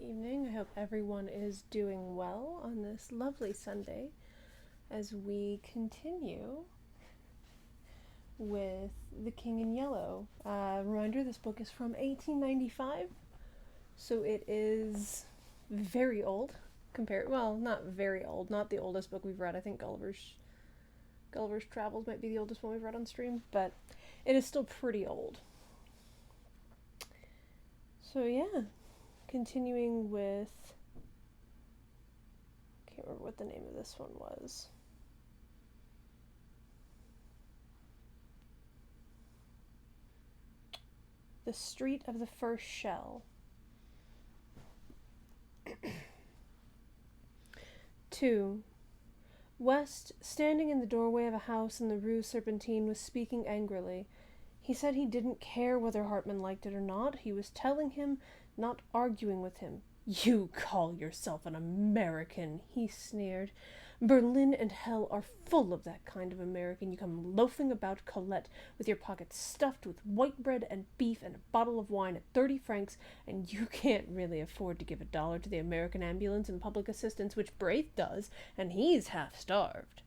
evening. I hope everyone is doing well on this lovely Sunday as we continue with The King in Yellow. Reminder, this book is from 1895, so it is very old. Not very old, not the oldest book we've read. I think Gulliver's Travels might be the oldest one we've read on stream, but it is still pretty old. So yeah, continuing with, can't remember what the name of this one was. The Street of the First Shell. 2. West, standing in the doorway of a house in the Rue Serpentine, was speaking angrily. He said he didn't care whether Hartman liked it or not. He was telling him, not arguing with him. "You call yourself an American," he sneered. "Berlin and hell are full of that kind of American. You come loafing about Colette with your pockets stuffed with white bread and beef and a bottle of wine at 30 francs, and you can't really afford to give $1 to the American Ambulance and Public Assistance, which Braith does, and he's half-starved."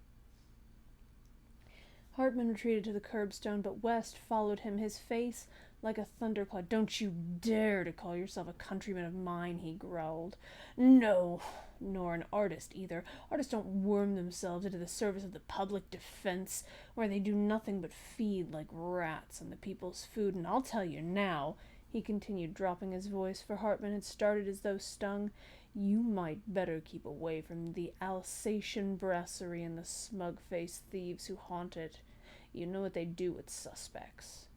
Hartman retreated to the curbstone, but West followed him, his face like a thundercloud. "Don't you dare to call yourself a countryman of mine," he growled. "No, nor an artist either. Artists don't worm themselves into the service of the public defense, where they do nothing but feed like rats on the people's food. And I'll tell you now," he continued, dropping his voice, for Hartman had started as though stung, "you might better keep away from the Alsatian brasserie and the smug-faced thieves who haunt it. You know what they do with suspects."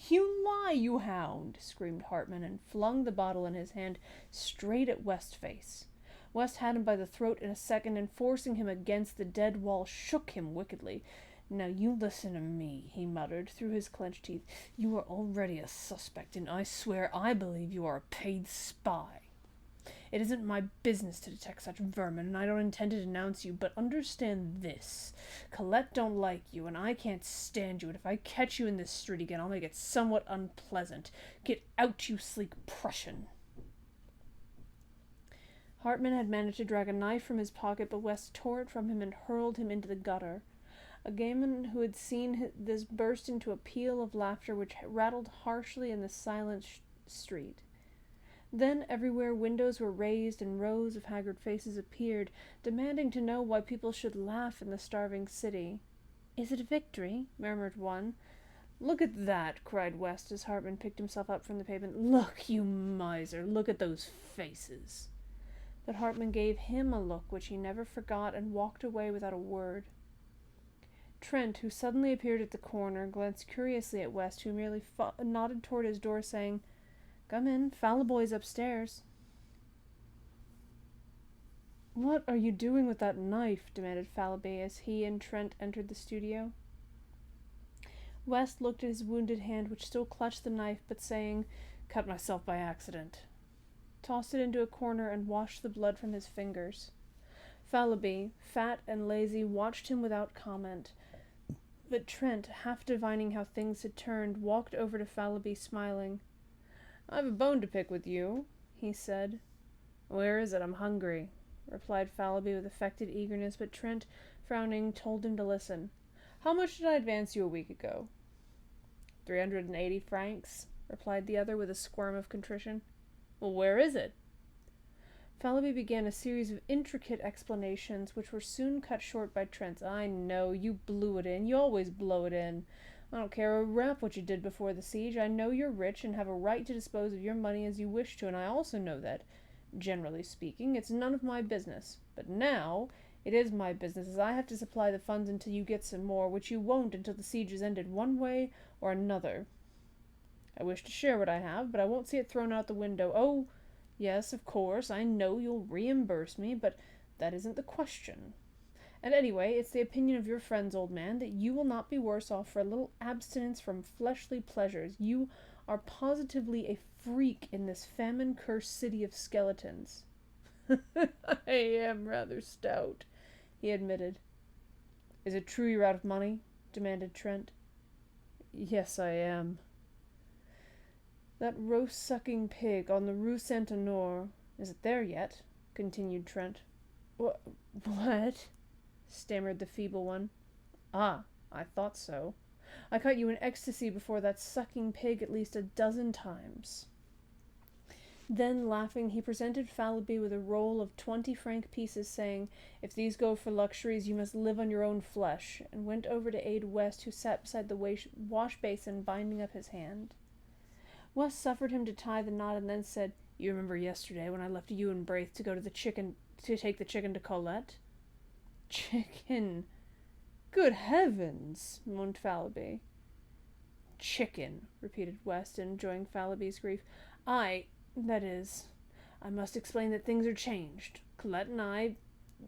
"You lie, you hound!" screamed Hartman, and flung the bottle in his hand straight at West's face. West had him by the throat in a second, and forcing him against the dead wall, shook him wickedly. "Now you listen to me," he muttered through his clenched teeth. "You are already a suspect, and I swear I believe you are a paid spy. It isn't my business to detect such vermin, and I don't intend to denounce you, but understand this. Colette don't like you, and I can't stand you, and if I catch you in this street again, I'll make it somewhat unpleasant. Get out, you sleek Prussian." Hartman had managed to drag a knife from his pocket, but West tore it from him and hurled him into the gutter. A gamin who had seen this burst into a peal of laughter which rattled harshly in the silent street. Then everywhere windows were raised and rows of haggard faces appeared, demanding to know why people should laugh in the starving city. "Is it a victory?" murmured one. "Look at that!" cried West as Hartman picked himself up from the pavement. "Look, you miser! Look at those faces!" But Hartman gave him a look which he never forgot and walked away without a word. Trent, who suddenly appeared at the corner, glanced curiously at West, who merely nodded toward his door, saying, "Come in, Fallowboy's upstairs." "What are you doing with that knife?" demanded Fallowby as he and Trent entered the studio. West looked at his wounded hand, which still clutched the knife, but saying, "Cut myself by accident," tossed it into a corner and washed the blood from his fingers. Fallowby, fat and lazy, watched him without comment, but Trent, half divining how things had turned, walked over to Fallowby, smiling. "I've a bone to pick with you," he said. "Where is it? I'm hungry," replied Fallowby with affected eagerness, but Trent, frowning, told him to listen. "How much did I advance you a week ago?" 380 francs, replied the other with a squirm of contrition. "Well, where is it?" Fallowby began a series of intricate explanations, which were soon cut short by Trent. "I know, you blew it in. You always blow it in. I don't care a rap what you did before the siege. I know you're rich and have a right to dispose of your money as you wish to, and I also know that, generally speaking, it's none of my business. But now it is my business, as I have to supply the funds until you get some more, which you won't until the siege is ended one way or another. I wish to share what I have, but I won't see it thrown out the window. Oh, yes, of course, I know you'll reimburse me, but that isn't the question. And anyway, it's the opinion of your friends, old man, that you will not be worse off for a little abstinence from fleshly pleasures. You are positively a freak in this famine-cursed city of skeletons." "I am rather stout," he admitted. "Is it true you're out of money?" demanded Trent. "Yes, I am." That roast-sucking pig on the Rue Saint-Honore. Is it there yet? Continued Trent. What? Stammered the feeble one. Ah, I thought so. I caught you in ecstasy before that sucking pig at least 12 times. Then, laughing, he presented Fallowby with a roll of 20-franc pieces, saying, "If these go for luxuries, you must live on your own flesh," and went over to aid West, who sat beside the wash-basin, binding up his hand. West suffered him to tie the knot, and then said, "You remember yesterday when I left you and Braith to go to take the chicken to Colette?" "Chicken! Good heavens!" moaned Fallowby. "Chicken," repeated West, enjoying Fallowby's grief. That is, I must explain that things are changed. Colette and I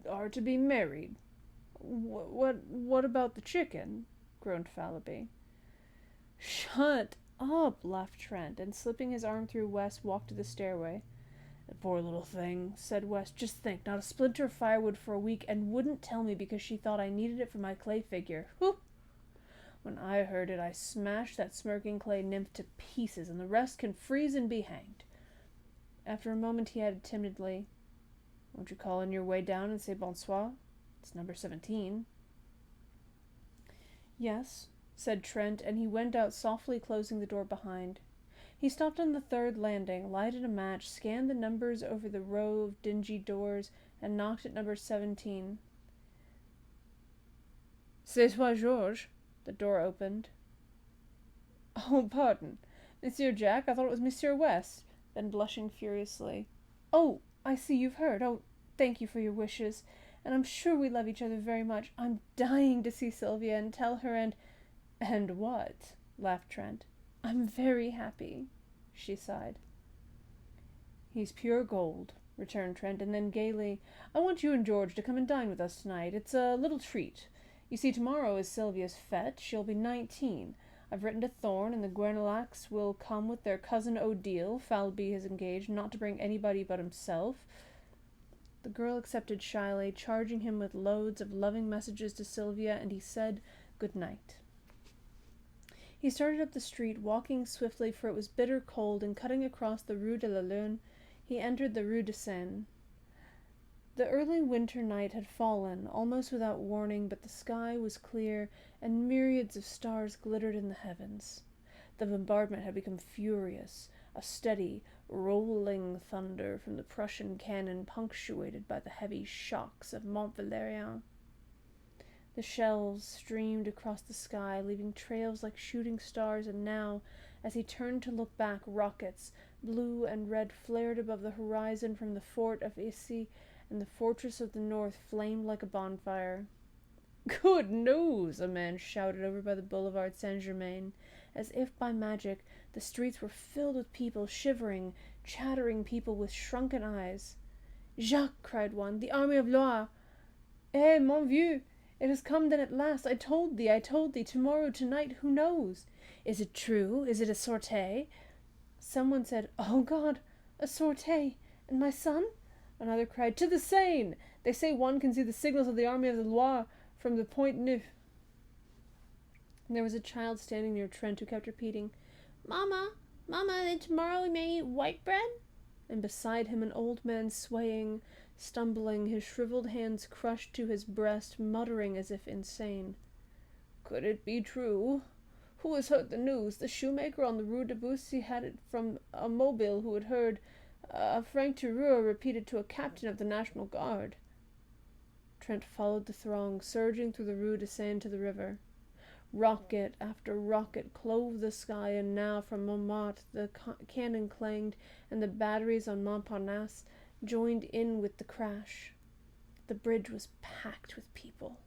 are to be married." What about the chicken?" groaned Fallowby. "Shut up," laughed Trent, and slipping his arm through West, walked to the stairway. "The poor little thing," said West. "Just think, not a splinter of firewood for a week, and wouldn't tell me because she thought I needed it for my clay figure. Whew! When I heard it, I smashed that smirking clay nymph to pieces, and the rest can freeze and be hanged." After a moment he added timidly, "Won't you call on your way down and say bonsoir? It's number 17. "Yes," said Trent, and he went out, softly closing the door behind. He stopped on the 3rd landing, lighted a match, scanned the numbers over the row of dingy doors, and knocked at number 17. "C'est toi, Georges." The door opened. "Oh, pardon. Monsieur Jack, I thought it was Monsieur West." Then, blushing furiously, "Oh, I see you've heard. Oh, thank you for your wishes. And I'm sure we love each other very much. I'm dying to see Sylvia and tell her And what?" laughed Trent. "I'm very happy," she sighed. "He's pure gold," returned Trent, and then gaily, "I want you and George to come and dine with us tonight. It's a little treat. You see, tomorrow is Sylvia's fête. She'll be 19. I've written to Thorne, and the Guernalacs will come with their cousin Odile. Fallowby has engaged not to bring anybody but himself." The girl accepted shyly, charging him with loads of loving messages to Sylvia, and he said good night. He started up the street, walking swiftly, for it was bitter cold, and cutting across the Rue de la Lune, he entered the Rue de Seine. The early winter night had fallen, almost without warning, but the sky was clear, and myriads of stars glittered in the heavens. The bombardment had become furious, a steady, rolling thunder from the Prussian cannon, punctuated by the heavy shocks of Mont Valérien. The shells streamed across the sky, leaving trails like shooting stars, and now, as he turned to look back, rockets, blue and red, flared above the horizon from the fort of Issy, and the fortress of the north flamed like a bonfire. "Good news!" a man shouted over by the Boulevard Saint-Germain. As if by magic, the streets were filled with people, shivering, chattering people with shrunken eyes. "Jacques!" cried one. "The army of Loire!" "Eh, mon vieux! It has come then at last! I told thee! Tomorrow, tonight, who knows? Is it true? Is it a sortie?" Someone said, "Oh God! A sortie! And my son?" Another cried, "To the Seine! They say one can see the signals of the army of the Loire from the Point Neuf." And there was a child standing near Trent who kept repeating, "Mama, then tomorrow we may eat white bread?" And beside him an old man swaying, stumbling, his shriveled hands crushed to his breast, muttering as if insane. "Could it be true? Who has heard the news? The shoemaker on the Rue de Bussy had it from a Mobile who had heard a franc-tireur repeated to a captain of the National Guard." Trent followed the throng, surging through the Rue de Seine to the river. Rocket after rocket clove the sky, and now from Montmartre the cannon clanged, and the batteries on Montparnasse joined in with the crash. The bridge was packed with people.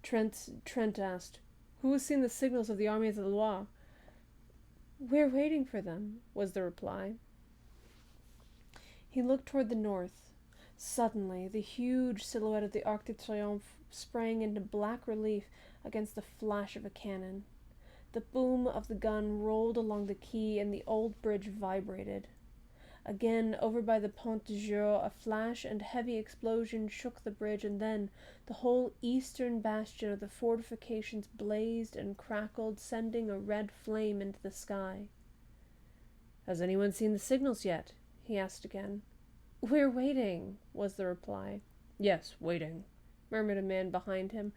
Trent asked, "Who has seen the signals of the army of the Loire?" "We're waiting for them," was the reply. He looked toward the north. Suddenly, the huge silhouette of the Arc de Triomphe sprang into black relief against the flash of a cannon. The boom of the gun rolled along the quay, and the old bridge vibrated. Again, over by the Pont de Joux, a flash and heavy explosion shook the bridge, and then the whole eastern bastion of the fortifications blazed and crackled, sending a red flame into the sky. Has anyone seen the signals yet? He asked again. We're waiting, was the reply. Yes, waiting, murmured a man behind him.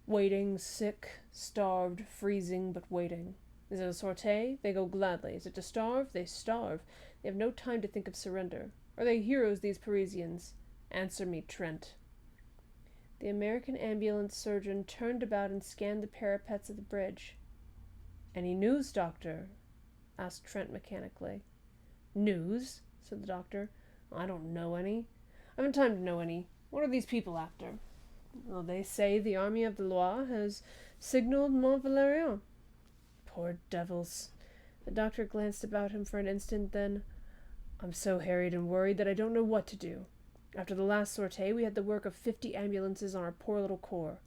Waiting, sick, starved, freezing, but waiting. Is it a sortie? They go gladly. Is it to starve? They starve. They have no time to think of surrender. Are they heroes, these Parisians? Answer me, Trent. The American ambulance surgeon turned about and scanned the parapets of the bridge. Any news, doctor? Asked Trent mechanically. News? Said the doctor. I don't know any. I haven't time to know any. What are these people after? Well, they say the army of the Loire has signaled Mont Valérien. Poor devils. The doctor glanced about him for an instant, then, I'm so harried and worried that I don't know what to do. After the last sortie, we had the work of 50 ambulances on our poor little corps.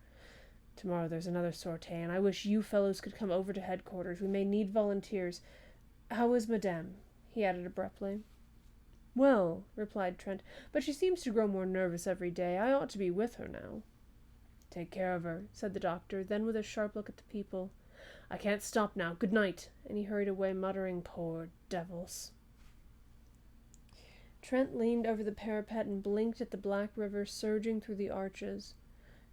Tomorrow there's another sortie, and I wish you fellows could come over to headquarters. We may need volunteers. How is Madame? He added abruptly. Well, replied Trent, but she seems to grow more nervous every day. I ought to be with her now. Take care of her, said the doctor, then with a sharp look at the people. I can't stop now. Good night. And he hurried away, muttering, Poor devils. Trent leaned over the parapet and blinked at the black river surging through the arches.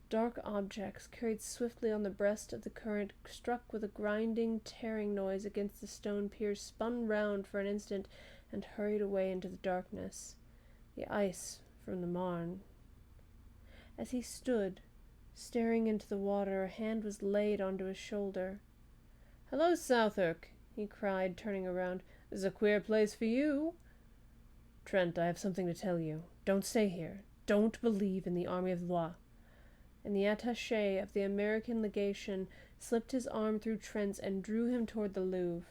Dark objects, carried swiftly on the breast of the current, struck with a grinding, tearing noise against the stone piers, spun round for an instant, and hurried away into the darkness. The ice from the Marne. As he stood, staring into the water, a hand was laid onto his shoulder. Hello, Southwark, he cried, turning around. This is a queer place for you. Trent, I have something to tell you. Don't stay here. Don't believe in the army of the Loire. And the attaché of the American legation slipped his arm through Trent's and drew him toward the Louvre.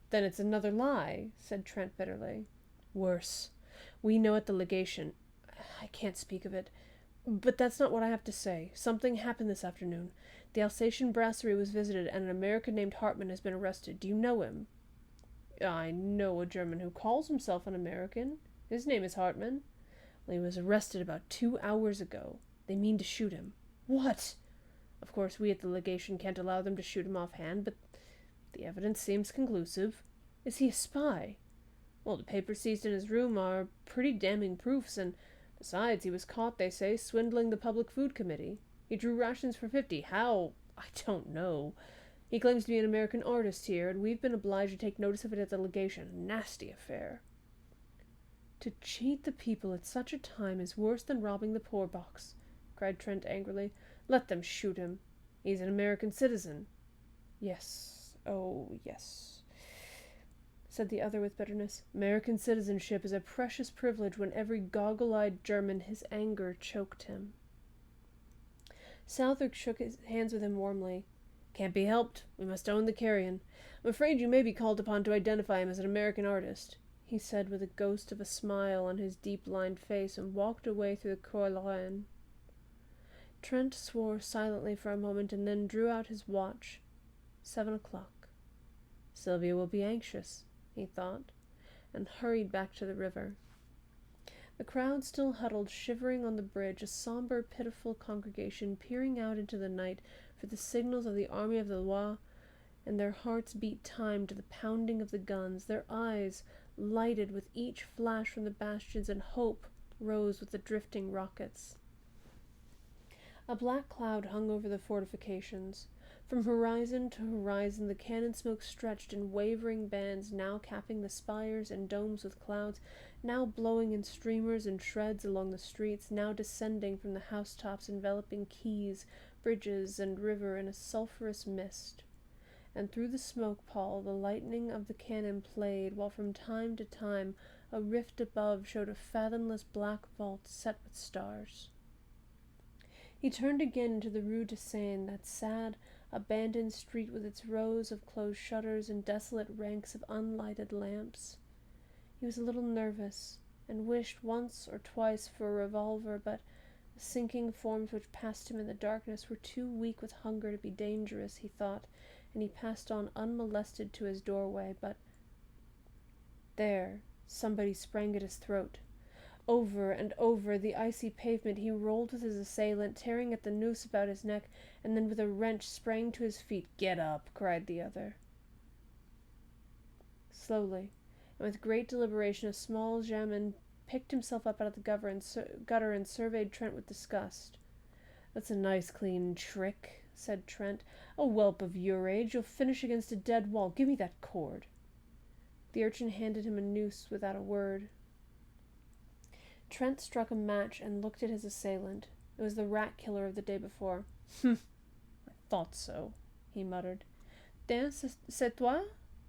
Then it's another lie, said Trent bitterly. Worse. We know at the legation. I can't speak of it. But that's not what I have to say. Something happened this afternoon. The Alsatian brasserie was visited, and an American named Hartmann has been arrested. Do you know him? I know a German who calls himself an American. His name is Hartmann. Well, he was arrested about 2 hours ago. They mean to shoot him. What? Of course, we at the legation can't allow them to shoot him offhand, but the evidence seems conclusive. Is he a spy? Well, the papers seized in his room are pretty damning proofs, and besides, he was caught, they say, swindling the Public Food Committee. He drew rations for 50. How? I don't know. He claims to be an American artist here, and we've been obliged to take notice of it at the legation. Nasty affair. To cheat the people at such a time is worse than robbing the poor box, cried Trent angrily. Let them shoot him. He's an American citizen. Yes, oh, yes, said the other with bitterness. American citizenship is a precious privilege when every goggle-eyed German, his anger choked him. Southwark shook his hands with him warmly. Can't be helped. We must own the carrion. I'm afraid you may be called upon to identify him as an American artist, he said with a ghost of a smile on his deep-lined face, and walked away through the Cours la Reine. Trent swore silently for a moment, and then drew out his watch. 7 o'clock. Sylvia will be anxious, he thought, and hurried back to the river. The crowd still huddled, shivering on the bridge, a somber, pitiful congregation peering out into the night for the signals of the army of the Loire, and their hearts beat time to the pounding of the guns, their eyes lighted with each flash from the bastions, and hope rose with the drifting rockets. A black cloud hung over the fortifications. From horizon to horizon the cannon smoke stretched in wavering bands, now capping the spires and domes with clouds, now blowing in streamers and shreds along the streets, now descending from the housetops, enveloping quays, bridges, and river in a sulphurous mist. And through the smoke pall the lightning of the cannon played, while from time to time a rift above showed a fathomless black vault set with stars. He turned again into the Rue de Seine, that sad, abandoned street with its rows of closed shutters and desolate ranks of unlighted lamps. He was a little nervous, and wished once or twice for a revolver, but the sinking forms which passed him in the darkness were too weak with hunger to be dangerous, he thought, and he passed on unmolested to his doorway, but there somebody sprang at his throat. Over and over the icy pavement he rolled with his assailant, tearing at the noose about his neck, and then with a wrench sprang to his feet. "Get up!" cried the other. Slowly, and with great deliberation, a small German picked himself up out of the gutter and surveyed Trent with disgust. "That's a nice clean trick," said Trent. "A whelp of your age, you'll finish against a dead wall. Give me that cord." The urchin handed him a noose without a word. Trent struck a match and looked at his assailant. It was the rat killer of the day before. "Humph, I thought so," he muttered. "Tiens, c'est toi?"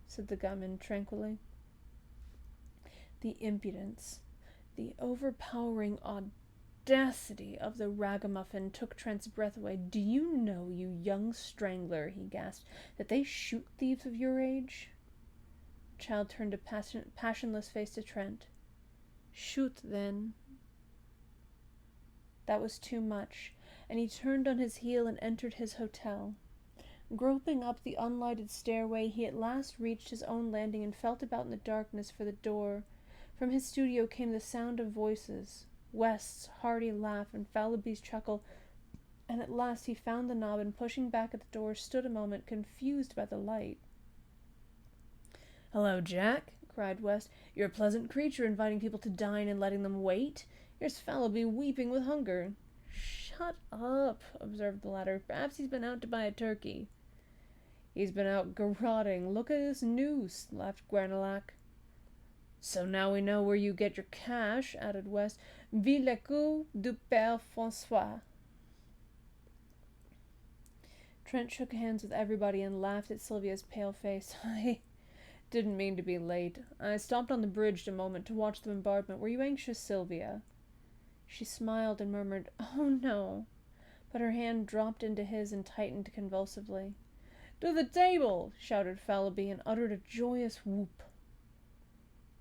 said the gunman tranquilly. The impudence, the overpowering audacity of the ragamuffin took Trent's breath away. "Do you know, you young strangler," he gasped, "that they shoot thieves of your age?" The child turned a passionless face to Trent. "Shoot, then." That was too much, and he turned on his heel and entered his hotel. Groping up the unlighted stairway, he at last reached his own landing and felt about in the darkness for the door. From his studio came the sound of voices, West's hearty laugh and Fallowby's chuckle, and at last he found the knob and, pushing back at the door, stood a moment, confused by the light. "Hello, Jack," cried West. "You're a pleasant creature, inviting people to dine and letting them wait. Here's Fallowby weeping with hunger." "Shut up," observed the latter. "Perhaps he's been out to buy a turkey." "He's been out garroting. Look at this noose," laughed Guernalec. "So now we know where you get your cash," added West. "Vive le coup du Père François." Trent shook hands with everybody and laughed at Sylvia's pale face. "I didn't mean to be late. I stopped on the bridge a moment to watch the bombardment. Were you anxious, Sylvia?" She smiled and murmured, "Oh, no," but her hand dropped into his and tightened convulsively. "To the table!" shouted Fallowby, and uttered a joyous whoop.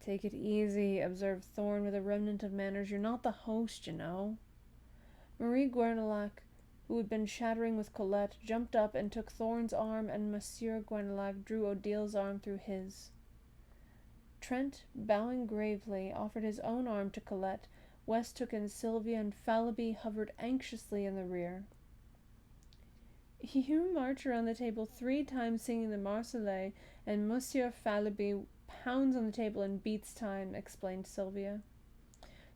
"Take it easy," observed Thorne with a remnant of manners. "You're not the host, you know." Marie Guernalec, who had been chattering with Colette, jumped up and took Thorne's arm, and Monsieur Guernalec drew Odile's arm through his. Trent, bowing gravely, offered his own arm to Colette. West took in Sylvia, and Fallowby hovered anxiously in the rear. "You march around the table 3 times singing the Marseillaise, and Monsieur Fallowby pounds on the table and beats time," explained Sylvia.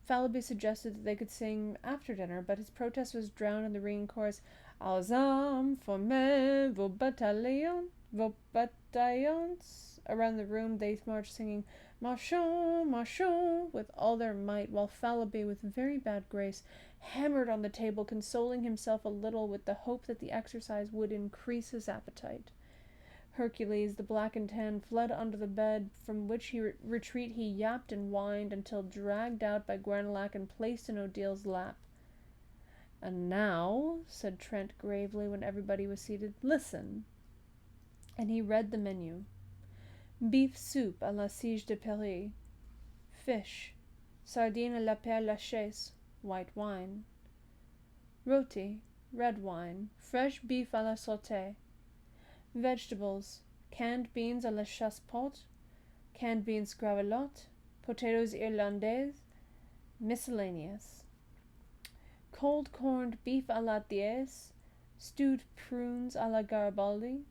Fallowby suggested that they could sing after dinner, but his protest was drowned in the ringing chorus, "Aux hommes, formez vos bataillons, vos bataillons." Around the room they marched singing, "Marchons, marchons," with all their might, while Fallowby, with very bad grace, hammered on the table, consoling himself a little with the hope that the exercise would increase his appetite. Hercules, the black and tan, fled under the bed, from which retreat he yapped and whined until dragged out by Guernalec and placed in Odile's lap. "And now," said Trent gravely when everybody was seated, "listen." And he read the menu. Beef soup à la Sige de Paris, fish, sardine à la Père Lachaise, white wine, roti, red wine, fresh beef à la sauté, vegetables, canned beans à la chasse-pot, canned beans gravelotte, potatoes irlandaises, miscellaneous, cold corned beef à la Diaz, stewed prunes à la Garibaldi,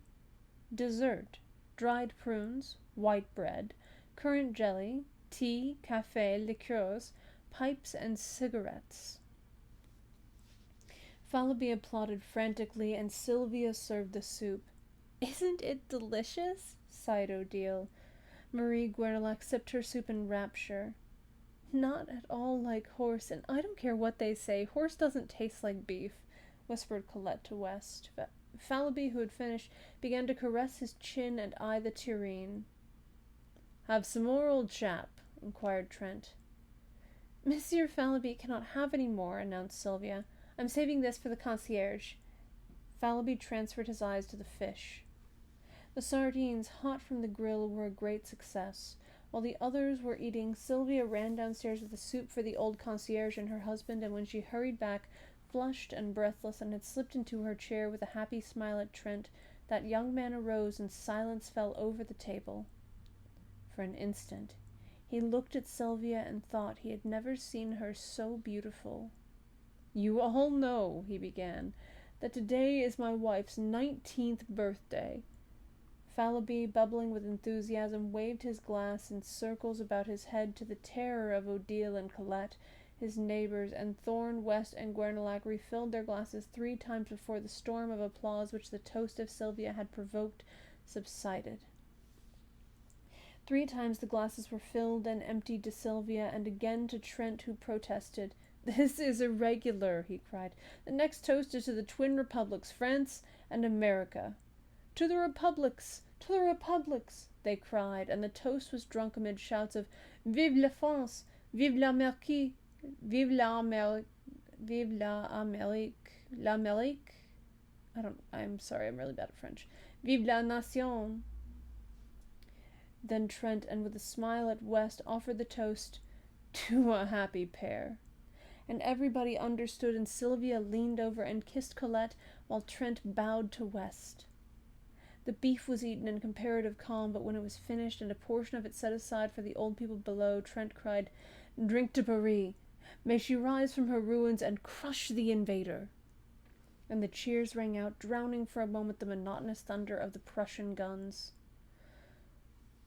dessert, dried prunes, white bread, currant jelly, tea, café, liqueurs, pipes, and cigarettes. Fallowby applauded frantically, and Sylvia served the soup. "Isn't it delicious?" sighed Odile. Marie Guernalec sipped her soup in rapture. "Not at all like horse, and I don't care what they say. Horse doesn't taste like beef," whispered Colette to West. Fallowby, who had finished, began to caress his chin and eye the tureen. "Have some more, old chap?" inquired Trent. "Monsieur Fallowby cannot have any more," announced Sylvia. "I'm saving this for the concierge." Fallowby transferred his eyes to the fish. The sardines, hot from the grill, were a great success. While the others were eating, Sylvia ran downstairs with the soup for the old concierge and her husband, and when she hurried back, flushed and breathless, and had slipped into her chair with a happy smile at Trent, that young man arose and silence fell over the table. For an instant, he looked at Sylvia and thought he had never seen her so beautiful. "You all know," he began, "that today is my wife's 19th birthday." Fallowby, bubbling with enthusiasm, waved his glass in circles about his head to the terror of Odile and Colette, his neighbors, and Thorn, West, and Guernalec refilled their glasses 3 times before the storm of applause which the toast of Sylvia had provoked subsided. 3 times the glasses were filled and emptied to Sylvia, and again to Trent, who protested. "This is irregular," he cried. "The next toast is to the twin republics, France and America." "To the republics! To the republics!" they cried, and the toast was drunk amid shouts of "Vive la France! Vive l'Amérique! Vive l'Amérique! Vive l'Amérique! I'm sorry, I'm really bad at French. Vive la nation!" Then Trent, and with a smile at West, offered the toast to a happy pair. And everybody understood, and Sylvia leaned over and kissed Colette, while Trent bowed to West. The beef was eaten in comparative calm, but when it was finished and a portion of it set aside for the old people below, Trent cried, "Drink to Paris! May she rise from her ruins and crush the invader!" And the cheers rang out, drowning for a moment the monotonous thunder of the Prussian guns.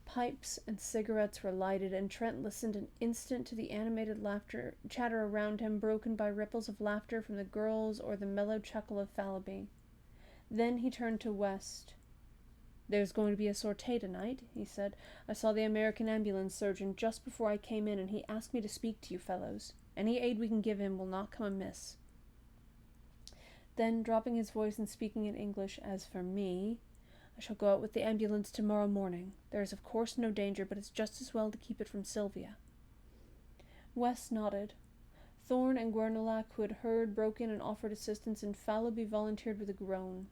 Pipes and cigarettes were lighted, and Trent listened an instant to the animated chatter around him, broken by ripples of laughter from the girls or the mellow chuckle of Fallowby. Then he turned to West. "There's going to be a sortie tonight," he said. "I saw the American ambulance surgeon just before I came in, and he asked me to speak to you fellows. Any aid we can give him will not come amiss." Then, dropping his voice and speaking in English, "As for me, I shall go out with the ambulance tomorrow morning. There is of course no danger, but it's just as well to keep it from Sylvia." West nodded. Thorn and Guernalec, who had heard, broke in and offered assistance, and Fallowby volunteered with a groan.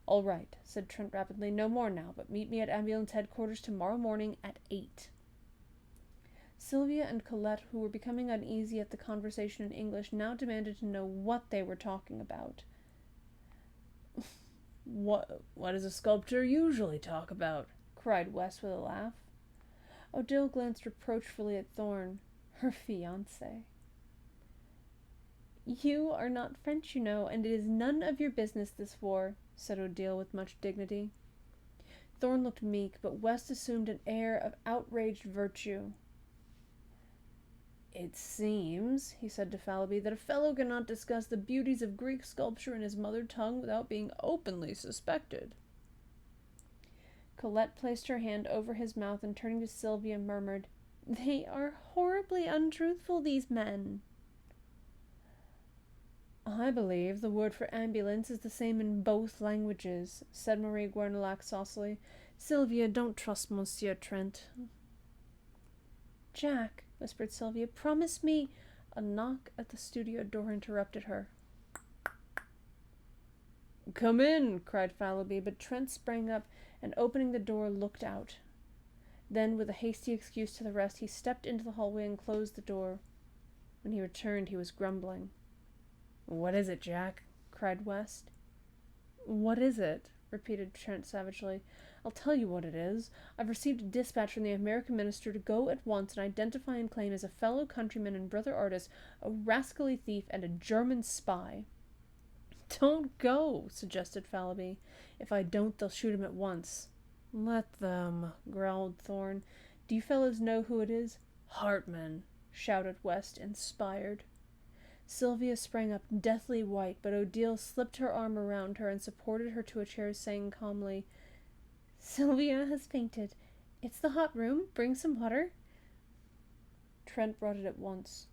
"All right," said Trent rapidly. "No more now, but meet me at ambulance headquarters tomorrow morning at 8. Sylvia and Colette, who were becoming uneasy at the conversation in English, now demanded to know what they were talking about. What does a sculptor usually talk about?" cried West with a laugh. Odile glanced reproachfully at Thorn, her fiancé. "You are not French, you know, and it is none of your business, this war," said Odile with much dignity. Thorn looked meek, but West assumed an air of outraged virtue. "It seems," he said to Fallowby, "that a fellow cannot discuss the beauties of Greek sculpture in his mother tongue without being openly suspected." Colette placed her hand over his mouth and, turning to Sylvia, murmured, "They are horribly untruthful, these men." "I believe the word for ambulance is the same in both languages," said Marie Guernalec saucily. "Sylvia, don't trust Monsieur Trent." "Jack," whispered Sylvia, "promise me—" A knock at the studio door interrupted her. "Come in," cried Fallowby, but Trent sprang up and, opening the door, looked out. Then, with a hasty excuse to the rest, he stepped into the hallway and closed the door. When he returned, he was grumbling. "What is it, Jack?" cried West. "What is it?" repeated Trent savagely. "I'll tell you what it is. I've received a dispatch from the American minister to go at once and identify and claim as a fellow countryman and brother artist a rascally thief and a German spy." "Don't go," suggested Fallowby. "If I don't, they'll shoot him at once." "Let them," growled Thorn. "Do you fellows know who it is?" "Hartman," shouted West, inspired. Sylvia sprang up, deathly white, but Odile slipped her arm around her and supported her to a chair, saying calmly, "Sylvia has fainted. It's the hot room. Bring some water." Trent brought it at once.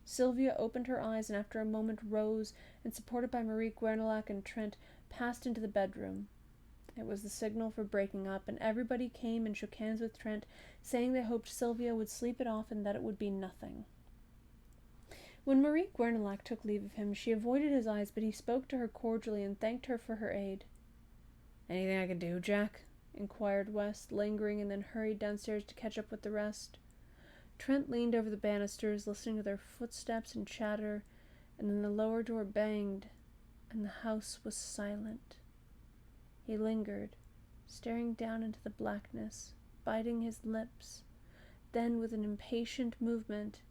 Sylvia opened her eyes and after a moment rose and, supported by Marie Guernalec and Trent, passed into the bedroom. It was the signal for breaking up, and everybody came and shook hands with Trent, saying they hoped Sylvia would sleep it off and that it would be nothing. When Marie Guernalec took leave of him, she avoided his eyes, but he spoke to her cordially and thanked her for her aid. "Anything I can do, Jack?" inquired West, lingering, and then hurried downstairs to catch up with the rest. Trent leaned over the banisters, listening to their footsteps and chatter, and then the lower door banged, and the house was silent. He lingered, staring down into the blackness, biting his lips. Then, with an impatient movement,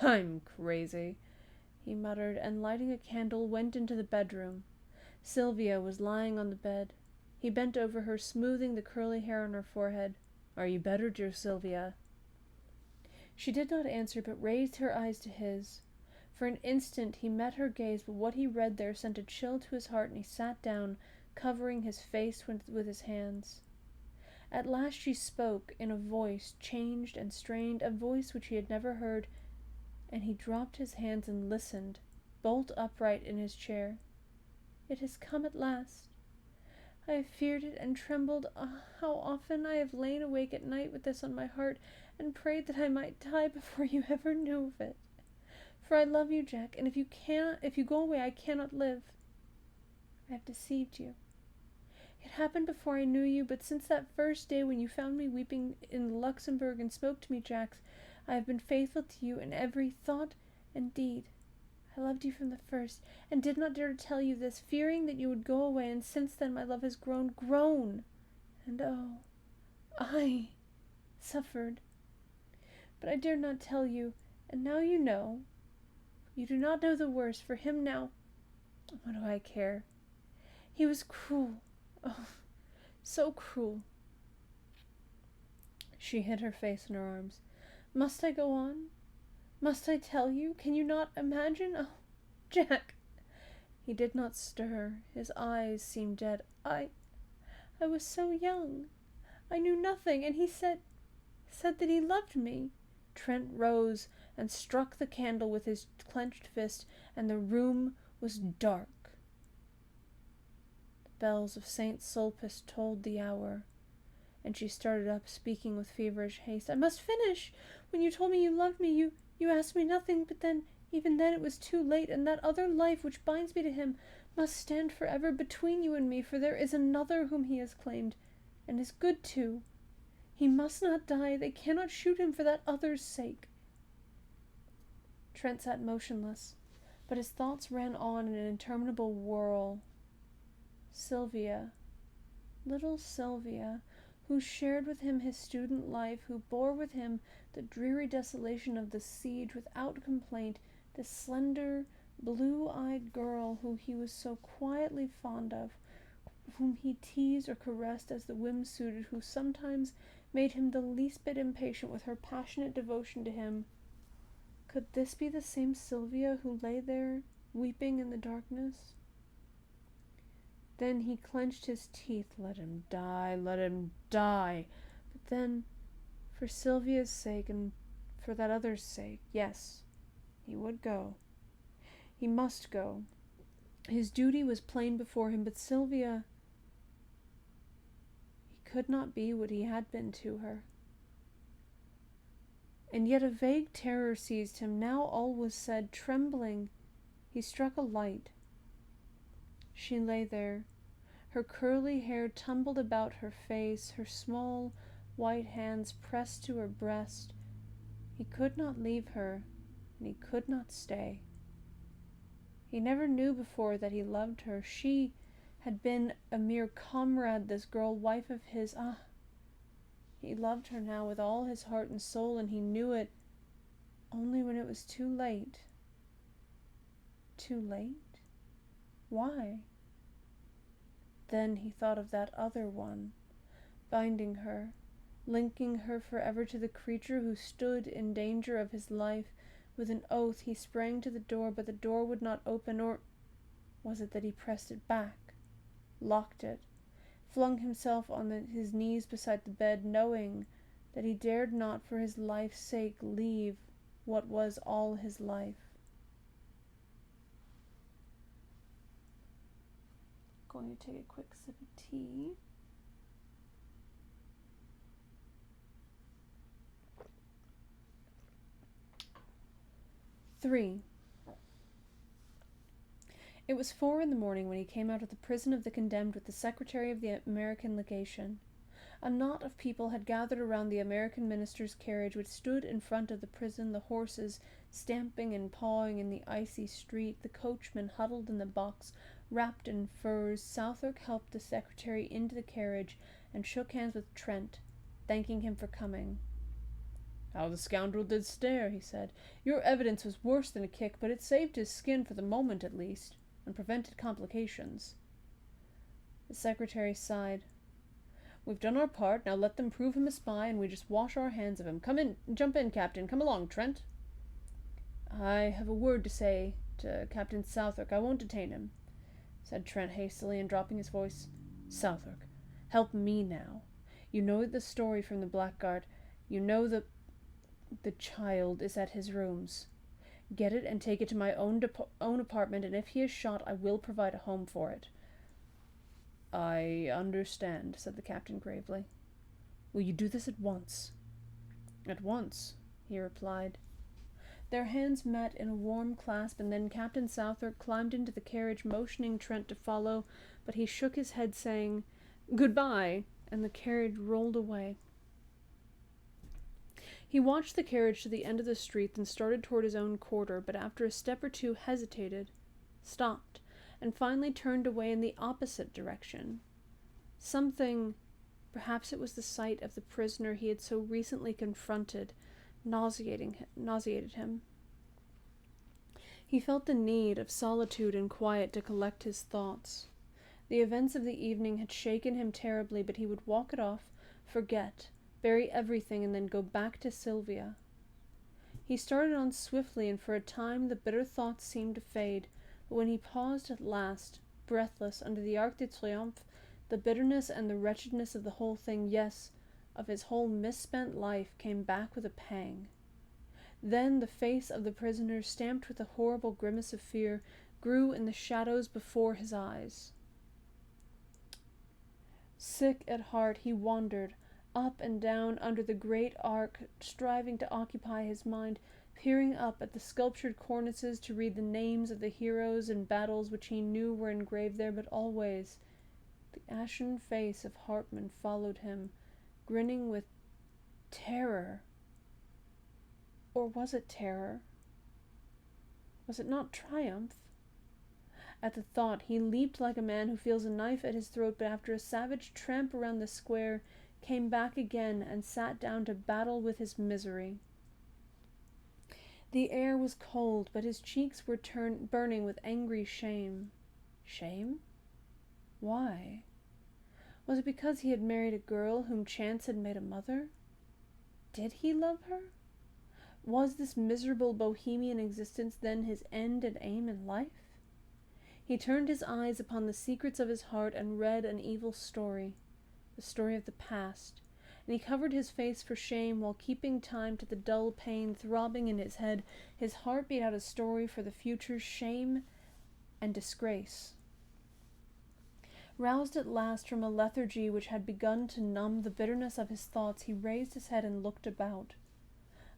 "I'm crazy," he muttered, and lighting a candle, went into the bedroom. Sylvia was lying on the bed. He bent over her, smoothing the curly hair on her forehead. "Are you better, dear Sylvia?" She did not answer, but raised her eyes to his. For an instant he met her gaze, but what he read there sent a chill to his heart, and he sat down, covering his face with his hands. At last she spoke, in a voice changed and strained, a voice which he had never heard, and he dropped his hands and listened, bolt upright in his chair. "It has come at last. I have feared it and trembled. Ah, how often I have lain awake at night with this on my heart, and prayed that I might die before you ever knew of it. For I love you, Jack, and if you go away, I cannot live. I have deceived you. It happened before I knew you, but since that first day when you found me weeping in Luxembourg and spoke to me, Jack, I have been faithful to you in every thought and deed. I loved you from the first, and did not dare to tell you this, fearing that you would go away, and since then my love has grown, and oh, I suffered. But I dared not tell you, and now you know. You do not know the worst. For him now, what do I care? He was cruel. Oh, so cruel." She hid her face in her arms. "Must I go on? Must I tell you? Can you not imagine? Oh, Jack!" He did not stir. His eyes seemed dead. I was so young. I knew nothing, and he said that he loved me." Trent rose and struck the candle with his clenched fist, and the room was dark. The bells of St. Sulpice tolled the hour, and she started up, speaking with feverish haste. "I must finish. When you told me you loved me, you asked me nothing, but then, even then, it was too late, and that other life which binds me to him must stand forever between you and me, for there is another whom he has claimed, and is good too. He must not die. They cannot shoot him for that other's sake." Trent sat motionless, but his thoughts ran on in an interminable whirl. Sylvia, little Sylvia, who shared with him his student life, who bore with him the dreary desolation of the siege without complaint, this slender, blue-eyed girl who he was so quietly fond of, whom he teased or caressed as the whim suited, who sometimes made him the least bit impatient with her passionate devotion to him. Could this be the same Sylvia who lay there, weeping in the darkness? Then he clenched his teeth. Let him die, let him die. But then, for Sylvia's sake, and for that other's sake, yes, he would go. He must go. His duty was plain before him, but Sylvia, he could not be what he had been to her. And yet a vague terror seized him. Now all was said. Trembling, he struck a light. She lay there, her curly hair tumbled about her face, her small white hands pressed to her breast. He could not leave her, and he could not stay. He never knew before that he loved her. She had been a mere comrade, this girl, wife of his. Ah, he loved her now with all his heart and soul, and he knew it only when it was too late. Too late? Why? Then he thought of that other one, binding her, linking her forever to the creature who stood in danger of his life. With an oath he sprang to the door, but the door would not open, or was it that he pressed it back, locked it, flung himself on his knees beside the bed, knowing that he dared not for his life's sake leave what was all his life. Going to take a quick sip of tea. Three. It was 4 in the morning when he came out of the prison of the condemned with the secretary of the American legation. A knot of people had gathered around the American minister's carriage, which stood in front of the prison, the horses stamping and pawing in the icy street, the coachman huddled in the box, wrapped in furs. Southwark helped the secretary into the carriage and shook hands with Trent, thanking him for coming. "How the scoundrel did stare," he said. "Your evidence was worse than a kick, but it saved his skin for the moment at least, and prevented complications." The secretary sighed. We've done our part, now let them prove him a spy, and we just wash our hands of him. Come in, jump in, Captain. Come along, Trent. I have a word to say to Captain Southwark. I won't detain him, said Trent hastily, and dropping his voice. Southwark, help me now. You know the story from the Blackguard. You know the child is at his rooms. Get it and take it to my own apartment, and if he is shot, I will provide a home for it. I understand, said the captain gravely. Will you do this at once? At once, he replied. Their hands met in a warm clasp, and then Captain Southwark climbed into the carriage, motioning Trent to follow, but he shook his head, saying, Goodbye, and the carriage rolled away. He watched the carriage to the end of the street, then started toward his own quarter, but after a step or two hesitated, stopped, and finally turned away in the opposite direction. Something, perhaps it was the sight of the prisoner he had so recently confronted, nauseated him. He felt the need of solitude and quiet to collect his thoughts. The events of the evening had shaken him terribly, but he would walk it off, forget, bury everything, and then go back to Sylvia. He started on swiftly, and for a time the bitter thoughts seemed to fade, but when he paused at last, breathless, under the Arc de Triomphe, the bitterness and the wretchedness of the whole thing, yes, of his whole misspent life, came back with a pang. Then the face of the prisoner, stamped with a horrible grimace of fear, grew in the shadows before his eyes. Sick at heart, he wandered up and down under the great arc, striving to occupy his mind, peering up at the sculptured cornices to read the names of the heroes and battles which he knew were engraved there, but always the ashen face of Hartmann followed him, grinning with terror. Or was it terror? Was it not triumph? At the thought, he leaped like a man who feels a knife at his throat, but after a savage tramp around the square, came back again and sat down to battle with his misery. The air was cold, but his cheeks were burning with angry shame. Shame? Why? Was it because he had married a girl whom chance had made a mother? Did he love her? Was this miserable bohemian existence then his end and aim in life? He turned his eyes upon the secrets of his heart and read an evil story, the story of the past, and he covered his face for shame while keeping time to the dull pain throbbing in his head. His heart beat out a story for the future, shame and disgrace. Roused at last from a lethargy which had begun to numb the bitterness of his thoughts, he raised his head and looked about.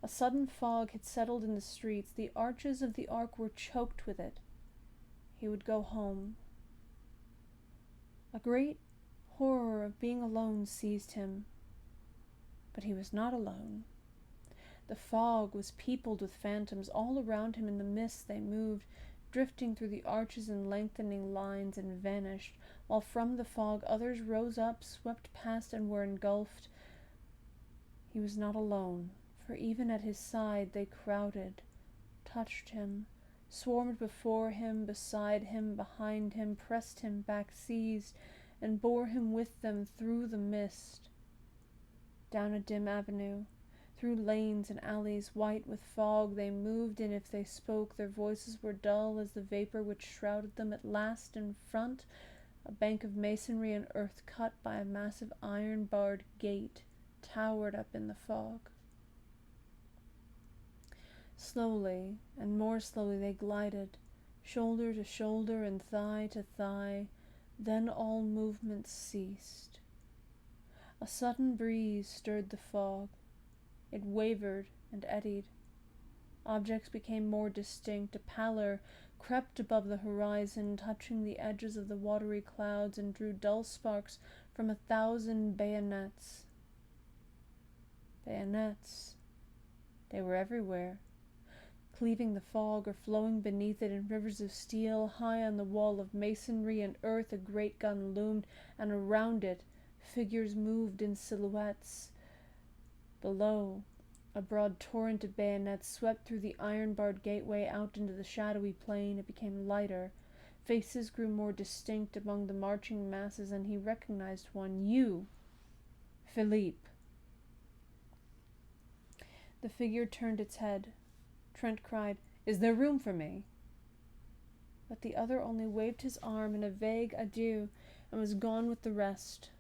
A sudden fog had settled in the streets. The arches of the arc were choked with it. He would go home. A great horror of being alone seized him. But he was not alone. The fog was peopled with phantoms. All around him in the mist they moved, drifting through the arches in lengthening lines, and vanished, while from the fog others rose up, swept past, and were engulfed. He was not alone, for even at his side they crowded, touched him, swarmed before him, beside him, behind him, pressed him back, seized, and bore him with them through the mist. Down a dim avenue, through lanes and alleys white with fog, they moved, and if they spoke, their voices were dull as the vapor which shrouded them. At last, in front, a bank of masonry and earth cut by a massive iron-barred gate towered up in the fog. Slowly, and more slowly, they glided, shoulder to shoulder and thigh to thigh. Then all movement ceased. A sudden breeze stirred the fog. It wavered and eddied. Objects became more distinct. A pallor crept above the horizon, touching the edges of the watery clouds, and drew dull sparks from 1,000 bayonets. Bayonets. They were everywhere, cleaving the fog or flowing beneath it in rivers of steel. High on the wall of masonry and earth a great gun loomed, and around it figures moved in silhouettes. Below, a broad torrent of bayonets swept through the iron-barred gateway out into the shadowy plain. It became lighter, Faces grew more distinct among the marching masses, and he recognized one. You, Philippe. The figure turned its head. Trent cried, "Is there room for me?" But the other only waved his arm in a vague adieu and was gone with the rest.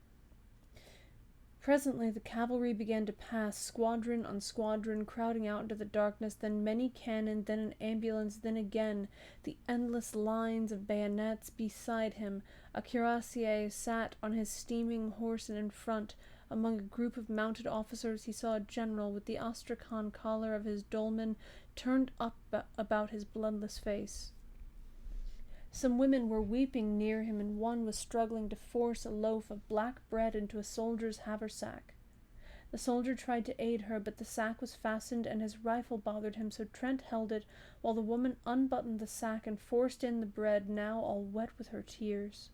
Presently the cavalry began to pass, squadron on squadron, crowding out into the darkness, then many cannon, then an ambulance, then again the endless lines of bayonets. Beside him, a cuirassier sat on his steaming horse, and in front, among a group of mounted officers, he saw a general with the astrakhan collar of his dolman turned up about his bloodless face. Some women were weeping near him, and one was struggling to force a loaf of black bread into a soldier's haversack. The soldier tried to aid her, but the sack was fastened and his rifle bothered him, so Trent held it while the woman unbuttoned the sack and forced in the bread, now all wet with her tears.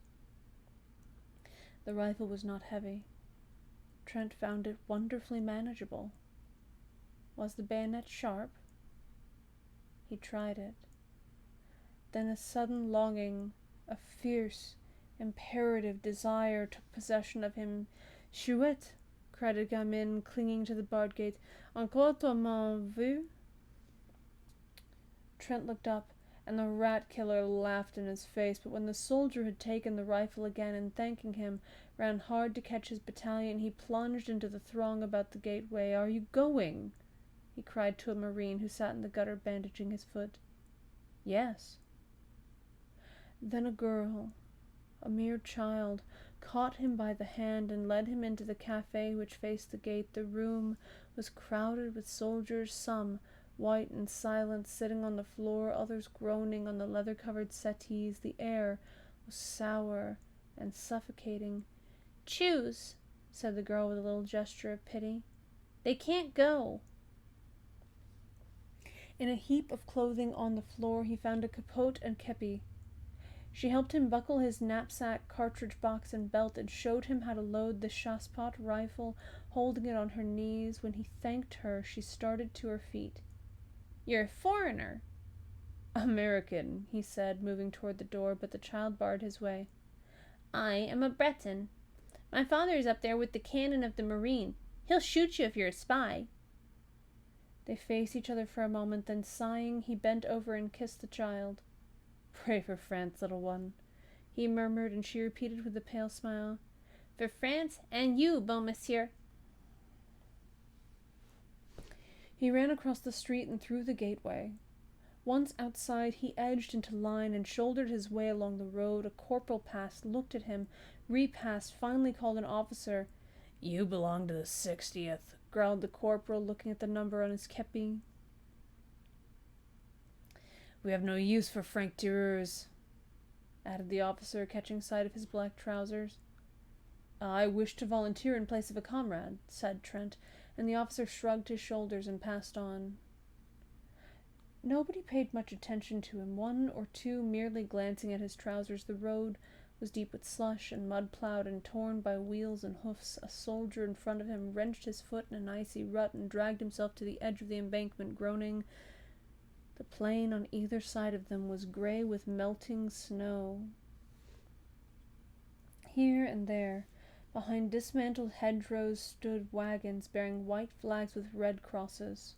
The rifle was not heavy. Trent found it wonderfully manageable. Was the bayonet sharp? He tried it. Then a sudden longing, a fierce, imperative desire took possession of him. "Chouette!" cried a gamin, clinging to the barred gate. "Encore toi m'en veux?" Trent looked up, and the rat-killer laughed in his face, but when the soldier had taken the rifle again and, thanking him, ran hard to catch his battalion, he plunged into the throng about the gateway. "Are you going?" he cried to a marine who sat in the gutter bandaging his foot. "Yes." Then a girl, a mere child, caught him by the hand and led him into the cafe which faced the gate. The room was crowded with soldiers, some, white and silent, sitting on the floor, others groaning on the leather-covered settees. The air was sour and suffocating. "Choose," said the girl with a little gesture of pity. "They can't go." In a heap of clothing on the floor he found a capote and kepi. She helped him buckle his knapsack, cartridge box, and belt, and showed him how to load the chassepot rifle, holding it on her knees. When he thanked her, she started to her feet. "You're a foreigner." "American," he said, moving toward the door, but the child barred his way. "I am a Breton. My father is up there with the cannon of the marine. He'll shoot you if you're a spy." They faced each other for a moment, then, sighing, he bent over and kissed the child. "Pray for France, little one," he murmured, and she repeated with a pale smile, "For France and you, bon monsieur." He ran across the street and through the gateway. Once outside, he edged into line and shouldered his way along the road. A corporal passed, looked at him, repassed, finally called an officer. "You belong to the 60th, growled the corporal, looking at the number on his kepi. "We have no use for franc-tireurs," added the officer, catching sight of his black trousers. "I wish to volunteer in place of a comrade," said Trent, and the officer shrugged his shoulders and passed on. Nobody paid much attention to him, one or two merely glancing at his trousers. The road was deep with slush and mud-plowed and torn by wheels and hoofs. A soldier in front of him wrenched his foot in an icy rut and dragged himself to the edge of the embankment, groaning. The plain on either side of them was gray with melting snow. Here and there, behind dismantled hedgerows, stood wagons bearing white flags with red crosses.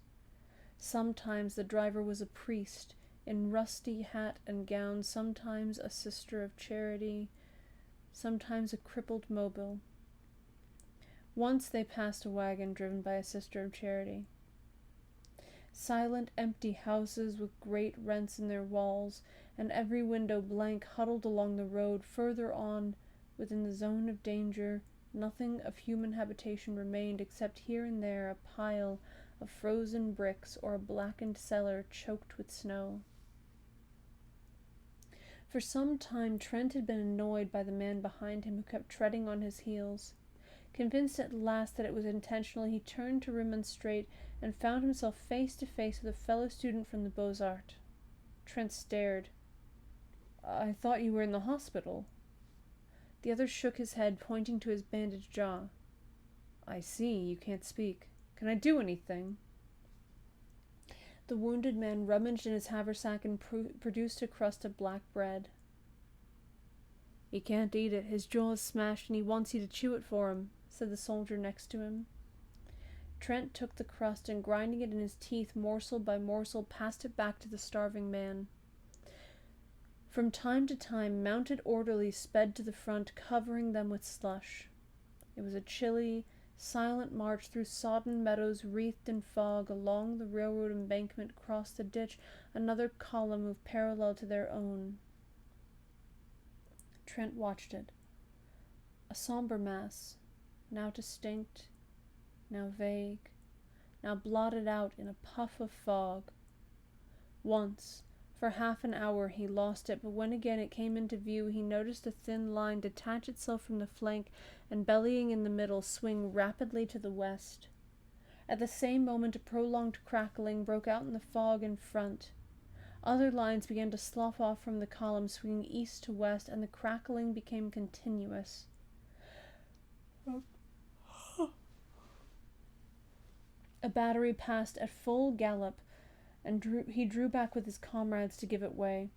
Sometimes the driver was a priest, in rusty hat and gown, sometimes a sister of charity, sometimes a crippled mobile. Once they passed a wagon driven by a sister of charity. Silent, empty houses with great rents in their walls, and every window blank, huddled along the road. Further on, within the zone of danger, nothing of human habitation remained, except here and there a pile of frozen bricks or a blackened cellar choked with snow. For some time Trent had been annoyed by the man behind him who kept treading on his heels. Convinced at last that it was intentional, he turned to remonstrate and found himself face to face with a fellow student from the Beaux-Arts. Trent stared. "I thought you were in the hospital." The other shook his head, pointing to his bandaged jaw. "I see, you can't speak. Can I do anything?" The wounded man rummaged in his haversack and produced a crust of black bread. "He can't eat it. His jaw's smashed and he wants you to chew it for him," said the soldier next to him. Trent took the crust and, grinding it in his teeth morsel by morsel, passed it back to the starving man. From time to time, mounted orderlies sped to the front, covering them with slush. It was a chilly, silent march through sodden meadows wreathed in fog. Along the railroad embankment, across the ditch, another column moved parallel to their own. Trent watched it. A somber mass, now distinct, now vague, now blotted out in a puff of fog. Once, for half an hour, he lost it, but when again it came into view, he noticed a thin line detach itself from the flank and, bellying in the middle, swing rapidly to the west. At the same moment, a prolonged crackling broke out in the fog in front. Other lines began to slough off from the column, swinging east to west, and the crackling became continuous. A battery passed at full gallop, and he drew back with his comrades to give it way.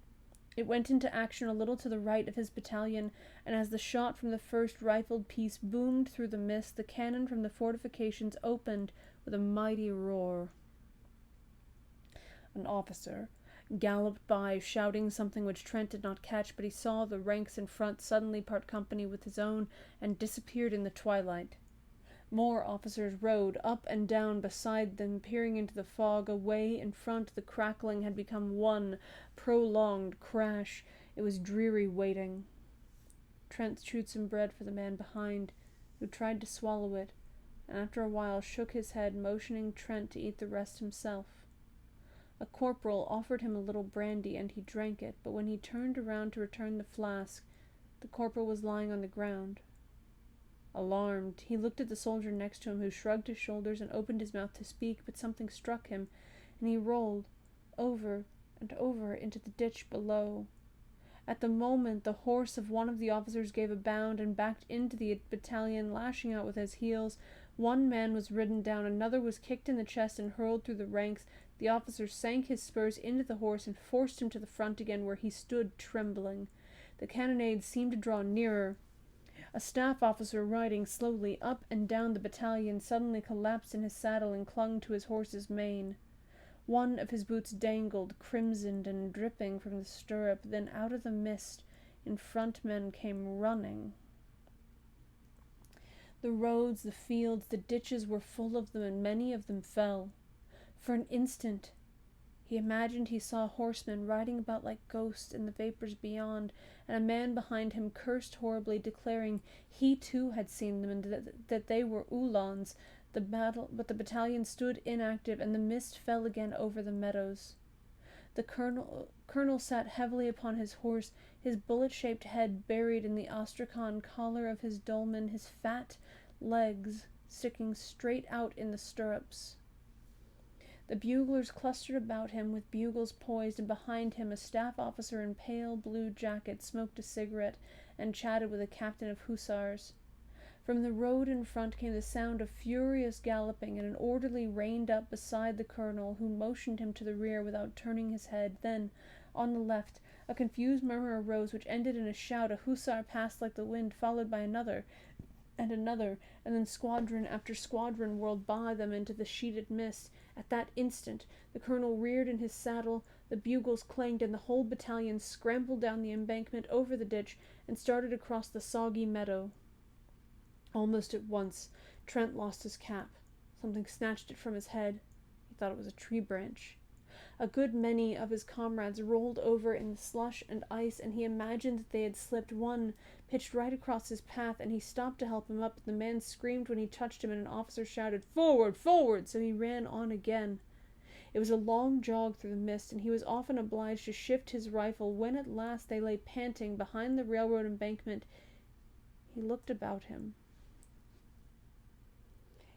It went into action a little to the right of his battalion, and as the shot from the first rifled piece boomed through the mist, the cannon from the fortifications opened with a mighty roar. An officer galloped by, shouting something which Trent did not catch, but he saw the ranks in front suddenly part company with his own and disappeared in the twilight. More officers rode up and down beside them, peering into the fog. Away in front, the crackling had become one prolonged crash. It was dreary waiting. Trent chewed some bread for the man behind, who tried to swallow it, and after a while shook his head, motioning Trent to eat the rest himself. A corporal offered him a little brandy, and he drank it, but when he turned around to return the flask, the corporal was lying on the ground. Alarmed, he looked at the soldier next to him, who shrugged his shoulders and opened his mouth to speak, but something struck him, and he rolled over and over into the ditch below. At the moment, the horse of one of the officers gave a bound and backed into the battalion, lashing out with his heels. One man was ridden down, another was kicked in the chest and hurled through the ranks. The officer sank his spurs into the horse and forced him to the front again, where he stood trembling. The cannonade seemed to draw nearer. A staff officer riding slowly up and down the battalion suddenly collapsed in his saddle and clung to his horse's mane. One of his boots dangled, crimsoned and dripping from the stirrup. Then out of the mist, in front, men came running. The roads, the fields, the ditches were full of them, and many of them fell. For an instant, he imagined he saw horsemen riding about like ghosts in the vapors beyond, and a man behind him cursed horribly, declaring he too had seen them, and that they were Uhlans. But the battalion stood inactive, and the mist fell again over the meadows. The colonel sat heavily upon his horse, his bullet-shaped head buried in the astrakhan collar of his dolman, his fat legs sticking straight out in the stirrups. The buglers clustered about him with bugles poised, and behind him a staff officer in pale blue jacket smoked a cigarette and chatted with a captain of hussars. From the road in front came the sound of furious galloping, and an orderly reined up beside the colonel, who motioned him to the rear without turning his head. Then, on the left, a confused murmur arose, which ended in a shout. A hussar passed like the wind, followed by another, and then squadron after squadron whirled by them into the sheeted mist. At that instant, the colonel reared in his saddle, the bugles clanged, and the whole battalion scrambled down the embankment, over the ditch, and started across the soggy meadow. Almost at once, Trent lost his cap. Something snatched it from his head. He thought it was a tree branch. A good many of his comrades rolled over in the slush and ice, and he imagined that they had slipped. One pitched right across his path, and he stopped to help him up, but the man screamed when he touched him, and an officer shouted, "Forward! Forward!" So he ran on again. It was a long jog through the mist, and he was often obliged to shift his rifle. When at last they lay panting behind the railroad embankment, he looked about him.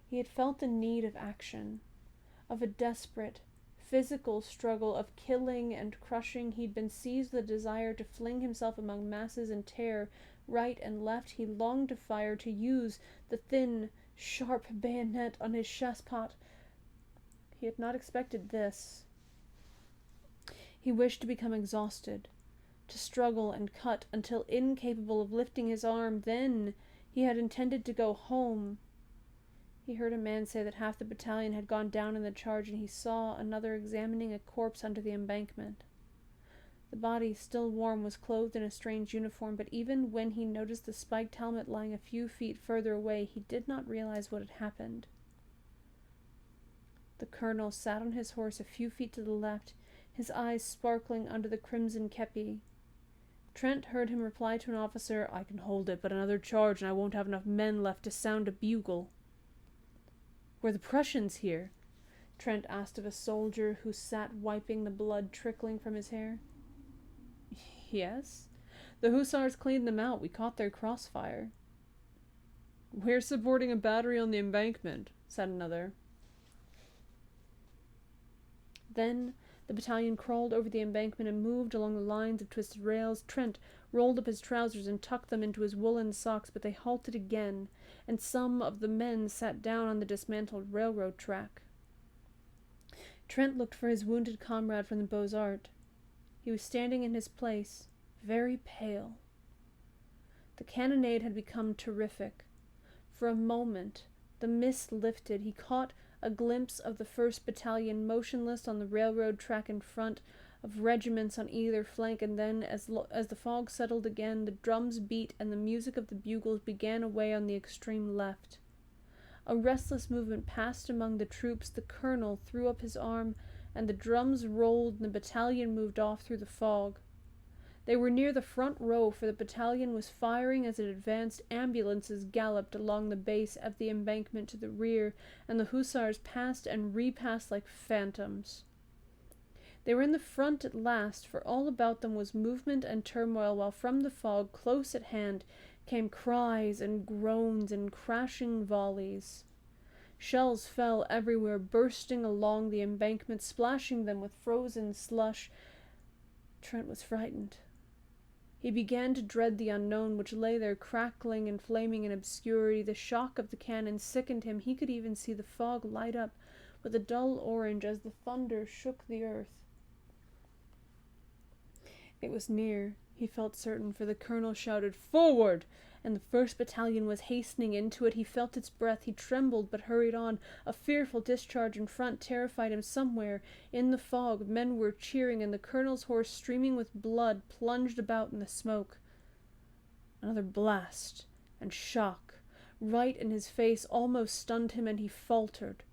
He had felt the need of action, of a desperate, physical struggle, of killing and crushing. He'd been seized with a desire to fling himself among masses and tear right and left. He longed to fire, to use the thin, sharp bayonet on his chassepot. He had not expected this. He wished to become exhausted, to struggle and cut until incapable of lifting his arm. Then he had intended to go home. He heard a man say that half the battalion had gone down in the charge, and he saw another examining a corpse under the embankment. The body, still warm, was clothed in a strange uniform, but even when he noticed the spiked helmet lying a few feet further away, he did not realize what had happened. The colonel sat on his horse a few feet to the left, his eyes sparkling under the crimson kepi. Trent heard him reply to an officer, "I can hold it, but another charge and I won't have enough men left to sound a bugle." "Were the Prussians here?" Trent asked of a soldier who sat wiping the blood trickling from his hair. "Yes. The hussars cleaned them out. We caught their crossfire." "We're supporting a battery on the embankment," said another. Then the battalion crawled over the embankment and moved along the lines of twisted rails. Trent rolled up his trousers and tucked them into his woolen socks, but they halted again, and some of the men sat down on the dismantled railroad track. Trent looked for his wounded comrade from the Beaux-Arts. He was standing in his place, very pale. The cannonade had become terrific. For a moment, the mist lifted. He caught a glimpse of the 1st Battalion motionless on the railroad track in front, of regiments on either flank, and then, as the fog settled again, the drums beat and the music of the bugles began away on the extreme left. A restless movement passed among the troops. The colonel threw up his arm, and the drums rolled, and the battalion moved off through the fog. They were near the front row, for the battalion was firing as it advanced. Ambulances galloped along the base of the embankment to the rear, and the hussars passed and repassed like phantoms. They were in the front at last, for all about them was movement and turmoil, while from the fog, close at hand, came cries and groans and crashing volleys. Shells fell everywhere, bursting along the embankment, splashing them with frozen slush. Trent was frightened. He began to dread the unknown, which lay there crackling and flaming in obscurity. The shock of the cannon sickened him. He could even see the fog light up with a dull orange as the thunder shook the earth. It was near, he felt certain, for the colonel shouted, "Forward!" and the 1st Battalion was hastening into it. He felt its breath. He trembled, but hurried on. A fearful discharge in front terrified him. Somewhere in the fog men were cheering, and the colonel's horse, streaming with blood, plunged about in the smoke. Another blast and shock, right in his face, almost stunned him, and he faltered.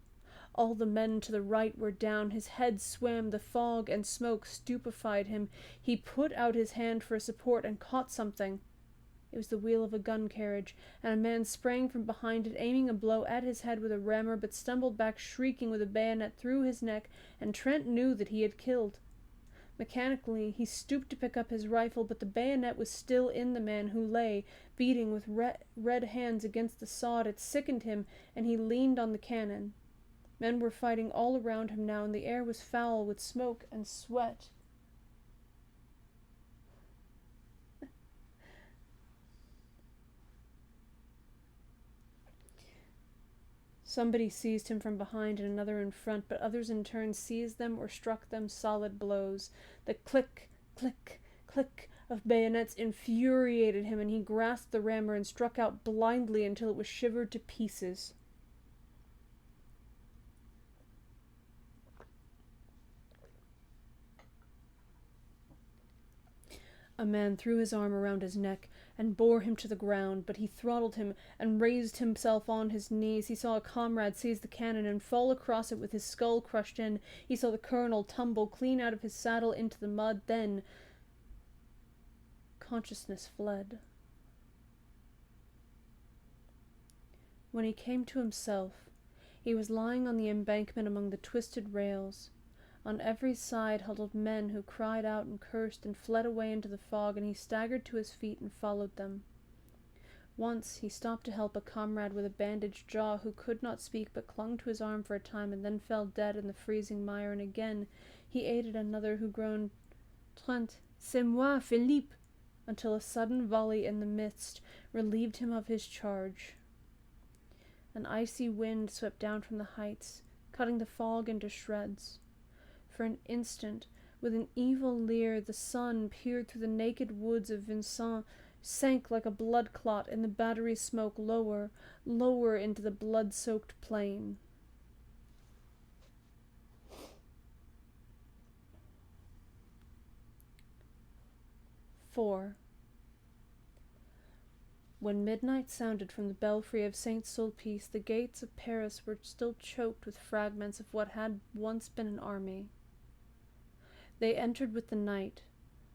All the men to the right were down. His head swam. The fog and smoke stupefied him. He put out his hand for support and caught something. It was the wheel of a gun carriage, and a man sprang from behind it, aiming a blow at his head with a rammer, but stumbled back, shrieking, with a bayonet through his neck, and Trent knew that he had killed. Mechanically, he stooped to pick up his rifle, but the bayonet was still in the man, who lay, beating with red hands against the sod. It sickened him, and he leaned on the cannon. Men were fighting all around him now, and the air was foul with smoke and sweat. Somebody seized him from behind and another in front, but others in turn seized them or struck them solid blows. The click, click, click of bayonets infuriated him, and he grasped the rammer and struck out blindly until it was shivered to pieces. A man threw his arm around his neck and bore him to the ground, but he throttled him and raised himself on his knees. He saw a comrade seize the cannon and fall across it with his skull crushed in. He saw the colonel tumble clean out of his saddle into the mud. Then consciousness fled. When he came to himself, he was lying on the embankment among the twisted rails. On every side huddled men who cried out and cursed and fled away into the fog, and he staggered to his feet and followed them. Once he stopped to help a comrade with a bandaged jaw who could not speak but clung to his arm for a time and then fell dead in the freezing mire, and again he aided another who groaned, "Trent, c'est moi, Philippe," until a sudden volley in the mist relieved him of his charge. An icy wind swept down from the heights, cutting the fog into shreds. For an instant, With an evil leer, the sun peered through the naked woods of Vincennes, sank like a blood clot in the battery smoke lower, lower into the blood-soaked plain. IV. When midnight sounded from the belfry of Saint Sulpice, the gates of Paris were still choked with fragments of what had once been an army. They entered with the night,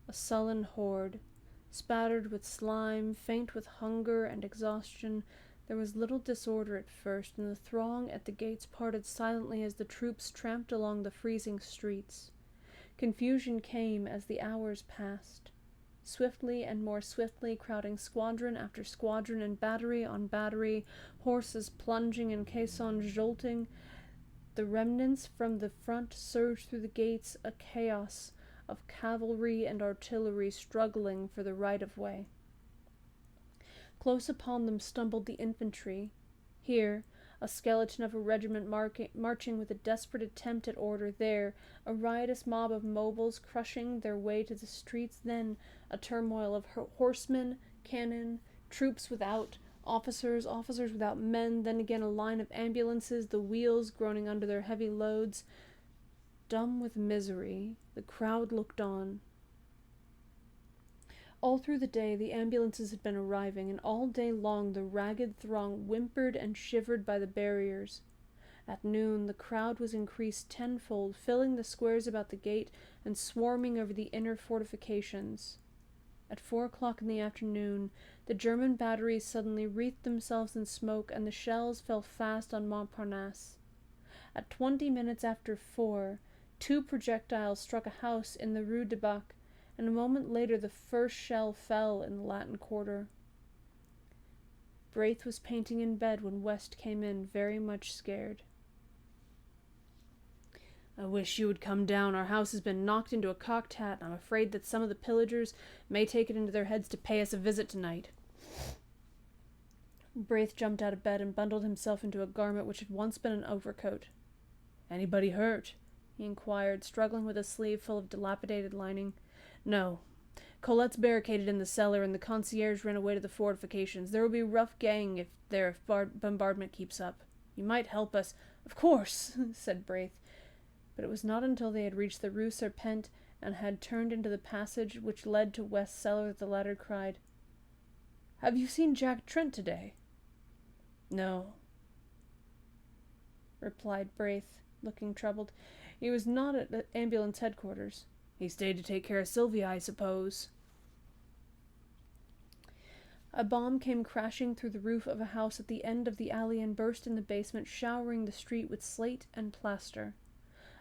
a sullen horde, spattered with slime, faint with hunger and exhaustion. There was little disorder at first, and the throng at the gates parted silently as the troops tramped along the freezing streets. Confusion came as the hours passed, swiftly and more swiftly crowding squadron after squadron and battery on battery, horses plunging and caissons jolting. The remnants from the front surged through the gates, a chaos of cavalry and artillery struggling for the right-of-way. Close upon them stumbled the infantry. Here, a skeleton of a regiment marching with a desperate attempt at order. There, a riotous mob of mobiles crushing their way to the streets. Then, a turmoil of horsemen, cannon, troops without, officers without men. Then again a line of ambulances, the wheels groaning under their heavy loads. Dumb with misery, the crowd looked on. All through the day the ambulances had been arriving, and all day long the ragged throng whimpered and shivered by the barriers. At noon the crowd was increased tenfold, filling the squares about the gate and swarming over the inner fortifications. At 4 o'clock in the afternoon, the German batteries suddenly wreathed themselves in smoke, and the shells fell fast on Montparnasse. At 20 minutes after 4, 2 projectiles struck a house in the Rue de Bac, and a moment later the first shell fell in the Latin Quarter. Braith was painting in bed when West came in, very much scared. "I wish you would come down. Our house has been knocked into a cocked hat, and I'm afraid that some of the pillagers may take it into their heads to pay us a visit tonight." Braith jumped out of bed and bundled himself into a garment which had once been an overcoat. "Anybody hurt?" he inquired, struggling with a sleeve full of dilapidated lining. "No. Colette's barricaded in the cellar, and the concierge ran away to the fortifications. There will be a rough gang if bombardment keeps up. You might help us." "Of course," said Braith. But it was not until they had reached the Rue Serpente and had turned into the passage which led to West's cellar that the latter cried, "Have you seen Jack Trent today?" "No," replied Braith, looking troubled. "He was not at the ambulance headquarters." "He stayed to take care of Sylvia, I suppose." A bomb came crashing through the roof of a house at the end of the alley and burst in the basement, showering the street with slate and plaster.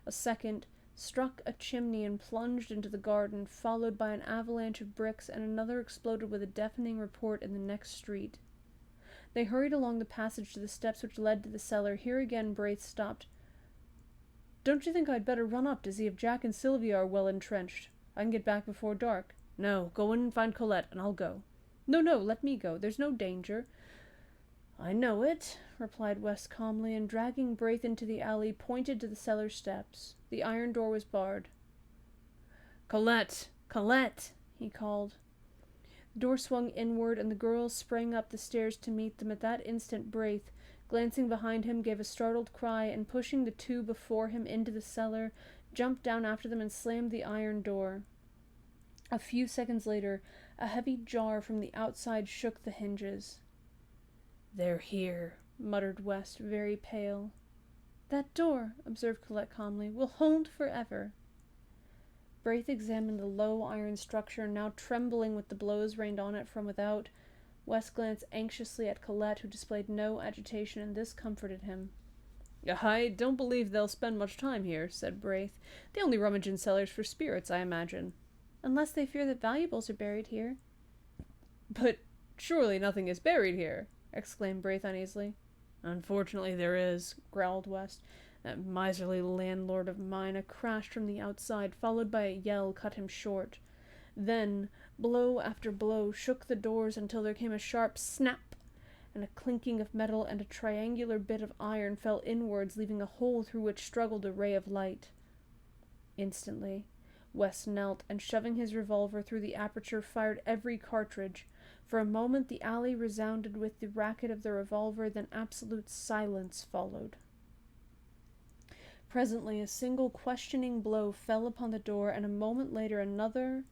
A second struck a chimney and plunged into the garden, followed by an avalanche of bricks, and another exploded with a deafening report in the next street. They hurried along the passage to the steps which led to the cellar. Here again Braith stopped. "Don't you think I'd better run up to see if Jack and Sylvia are well entrenched? I can get back before dark." "No, go in and find Colette, and I'll go." No, let me go. There's no danger." "I know it," replied West calmly, and dragging Braith into the alley, pointed to the cellar steps. The iron door was barred. "Colette! Colette!" he called. The door swung inward, and the girls sprang up the stairs to meet them. At that instant Braith, glancing behind him, gave a startled cry, and pushing the 2 before him into the cellar, jumped down after them and slammed the iron door. A few seconds later, a heavy jar from the outside shook the hinges. "They're here," muttered West, very pale. "That door," observed Colette calmly, "will hold forever." Braith examined the low iron structure, now trembling with the blows rained on it from without. West glanced anxiously at Colette, who displayed no agitation, and this comforted him. "I don't believe they'll spend much time here," said Braith. "They only rummage in cellars for spirits, I imagine." "Unless they fear that valuables are buried here." "But surely nothing is buried here," exclaimed Braith uneasily. "Unfortunately there is," growled West. "That miserly landlord of mine." A crash from the outside, followed by a yell, cut him short. Then blow after blow shook the doors until there came a sharp snap, and a clinking of metal, and a triangular bit of iron fell inwards, leaving a hole through which struggled a ray of light. Instantly, West knelt, and shoving his revolver through the aperture, fired every cartridge. For a moment the alley resounded with the racket of the revolver, then absolute silence followed. Presently a single questioning blow fell upon the door, and a moment later another,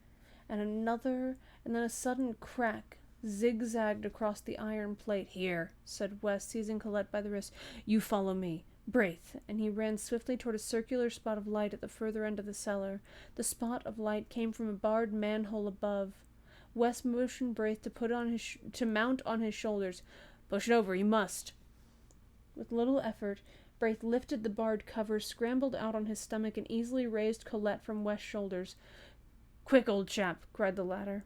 and another, and then a sudden crack zigzagged across the iron plate. "Here," said West, seizing Colette by the wrist. "You follow me. Braith," and he ran swiftly toward a circular spot of light at the further end of the cellar. The spot of light came from a barred manhole above. West motioned Braith to mount on his shoulders. "Push it over, you must." With little effort, Braith lifted the barred cover, scrambled out on his stomach, and easily raised Colette from West's shoulders. "Quick, old chap," cried the latter.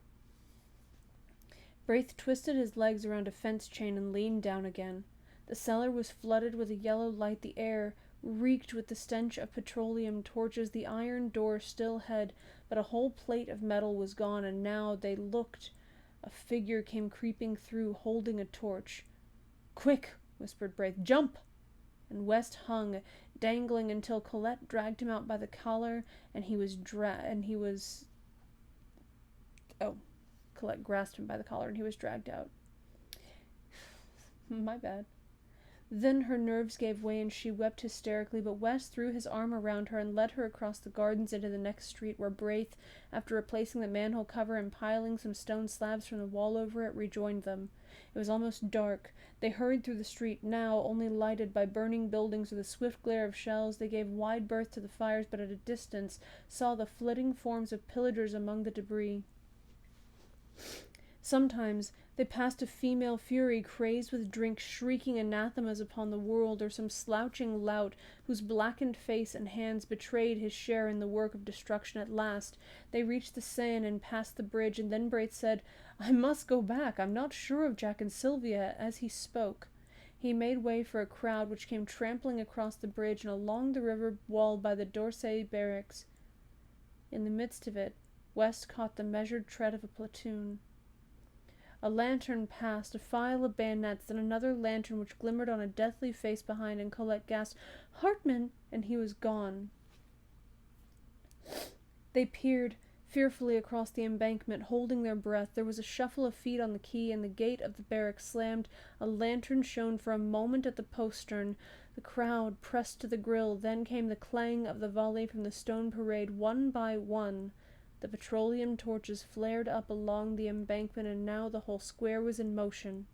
Braith twisted his legs around a fence chain and leaned down again. The cellar was flooded with a yellow light. The air reeked with the stench of petroleum torches. The iron door still had, but a whole plate of metal was gone, and now they looked. A figure came creeping through, holding a torch. "Quick," whispered Braith. "Jump!" And West hung, dangling, until Colette dragged him out by the collar, and Colette grasped him by the collar, and he was dragged out. My bad. Then her nerves gave way, and she wept hysterically, but West threw his arm around her and led her across the gardens into the next street, where Braith, after replacing the manhole cover and piling some stone slabs from the wall over it, rejoined them. It was almost dark. They hurried through the street, now only lighted by burning buildings or the swift glare of shells. They gave wide berth to the fires, but at a distance saw the flitting forms of pillagers among the debris. Sometimes they passed a female fury crazed with drink, shrieking anathemas upon the world, or some slouching lout whose blackened face and hands betrayed his share in the work of destruction. At last they reached the Seine and passed the bridge, and then Braith said, "I must go back. I'm not sure of Jack and Sylvia." As he spoke, he made way for a crowd which came trampling across the bridge and along the river wall by the d'Orsay barracks. In the midst of it, West caught the measured tread of a platoon. A lantern passed, a file of bayonets, then another lantern which glimmered on a deathly face behind, and Colette gasped, "Hartman!" and he was gone. They peered fearfully across the embankment, holding their breath. There was a shuffle of feet on the quay, and the gate of the barracks slammed. A lantern shone for a moment at the postern. The crowd pressed to the grille. Then came the clang of the volley from the stone parade. One by one, the petroleum torches flared up along the embankment, and now the whole square was in motion.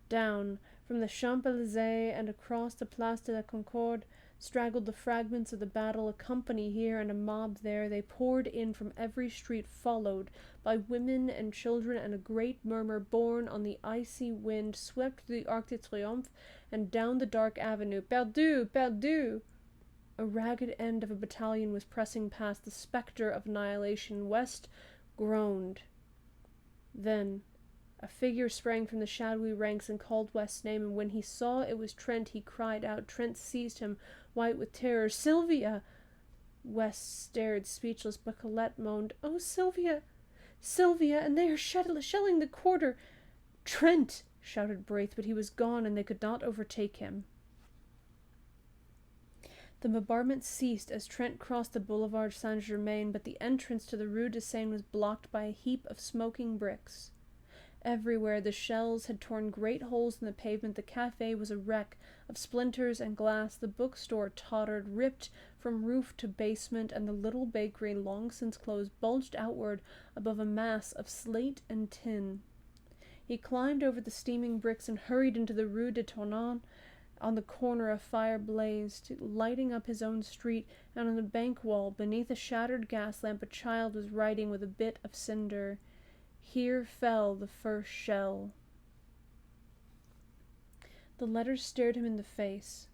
Down from the Champs-Élysées and across the Place de la Concorde straggled the fragments of the battle, a company here and a mob there. They poured in from every street, followed by women and children, and a great murmur, borne on the icy wind, swept through the Arc de Triomphe and down the dark avenue. "Perdu! Perdu!" A ragged end of a battalion was pressing past, the spectre of annihilation. West groaned. Then a figure sprang from the shadowy ranks and called West's name, and when he saw it was Trent, he cried out. Trent seized him, white with terror. "Sylvia!" West stared speechless, but Colette moaned, "Oh, Sylvia! Sylvia! And they are shelling the quarter!" "Trent!" shouted Braith, but he was gone, and they could not overtake him. The bombardment ceased as Trent crossed the Boulevard Saint-Germain, but the entrance to the Rue de Seine was blocked by a heap of smoking bricks. Everywhere the shells had torn great holes in the pavement. The café was a wreck of splinters and glass. The bookstore tottered, ripped from roof to basement, and the little bakery, long since closed, bulged outward above a mass of slate and tin. He climbed over the steaming bricks and hurried into the Rue de Tournon. On the corner a fire blazed, lighting up his own street, and on the bank wall, beneath a shattered gas lamp, a child was writing with a bit of cinder. Here fell the first shell. The letters stared him in the face.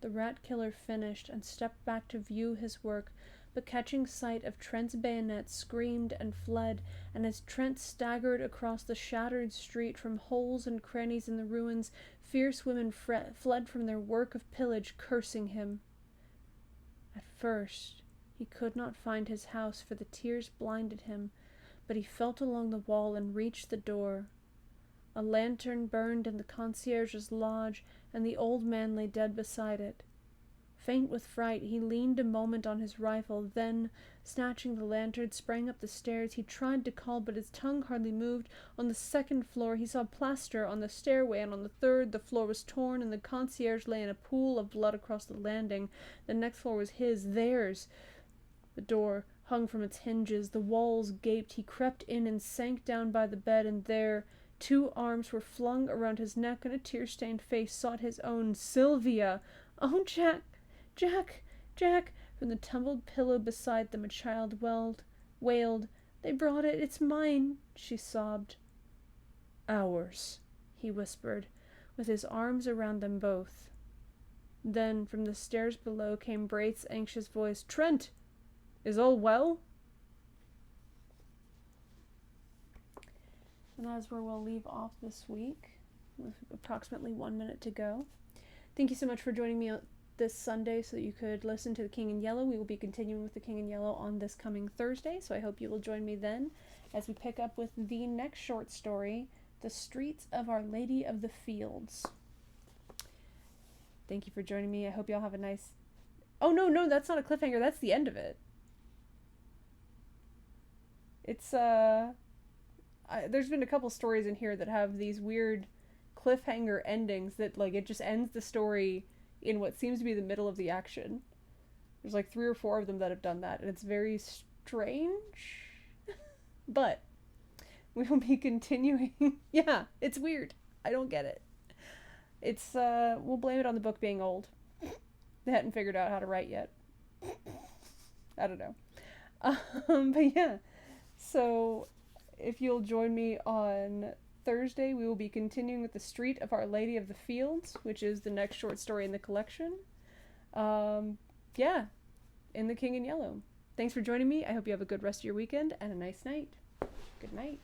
The rat killer finished and stepped back to view his work, but catching sight of Trent's bayonet, screamed and fled, and as Trent staggered across the shattered street from holes and crannies in the ruins, fierce women fled from their work of pillage, cursing him. At first he could not find his house, for the tears blinded him, but he felt along the wall and reached the door. A lantern burned in the concierge's lodge, and the old man lay dead beside it. Faint with fright, he leaned a moment on his rifle, then, snatching the lantern, sprang up the stairs. He tried to call, but his tongue hardly moved. On the second floor, he saw plaster on the stairway, and on the third, the floor was torn, and the concierge lay in a pool of blood across the landing. The next floor was his, theirs. The door hung from its hinges. The walls gaped. He crept in and sank down by the bed, and there, 2 arms were flung around his neck, and a tear-stained face sought his own. Sylvia! Oh, Jack! Jack! Jack! From the tumbled pillow beside them, a child wailed. They brought it. It's mine, she sobbed. Ours, he whispered, with his arms around them both. Then, from the stairs below, came Braith's anxious voice. Trent! Is all well? And that is where we'll leave off this week, with approximately 1 minute to go. Thank you so much for joining me this Sunday so that you could listen to The King in Yellow. We will be continuing with The King in Yellow on this coming Thursday, so I hope you will join me then as we pick up with the next short story, The Streets of Our Lady of the Fields. Thank you for joining me. I hope y'all have a nice... Oh, no, that's not a cliffhanger. That's the end of it. It's, there's been a couple stories in here that have these weird cliffhanger endings that, like, it just ends the story in what seems to be the middle of the action. There's like 3 or 4 of them that have done that, and it's very strange. But we will be continuing. Yeah, it's weird. I don't get it. It's, we'll blame it on the book being old. They hadn't figured out how to write yet. I don't know. But yeah. So, if you'll join me on Thursday, we will be continuing with The Street of Our Lady of the Fields, which is the next short story in the collection. Yeah, in The King in Yellow. Thanks for joining me. I hope you have a good rest of your weekend and a nice night. Good night.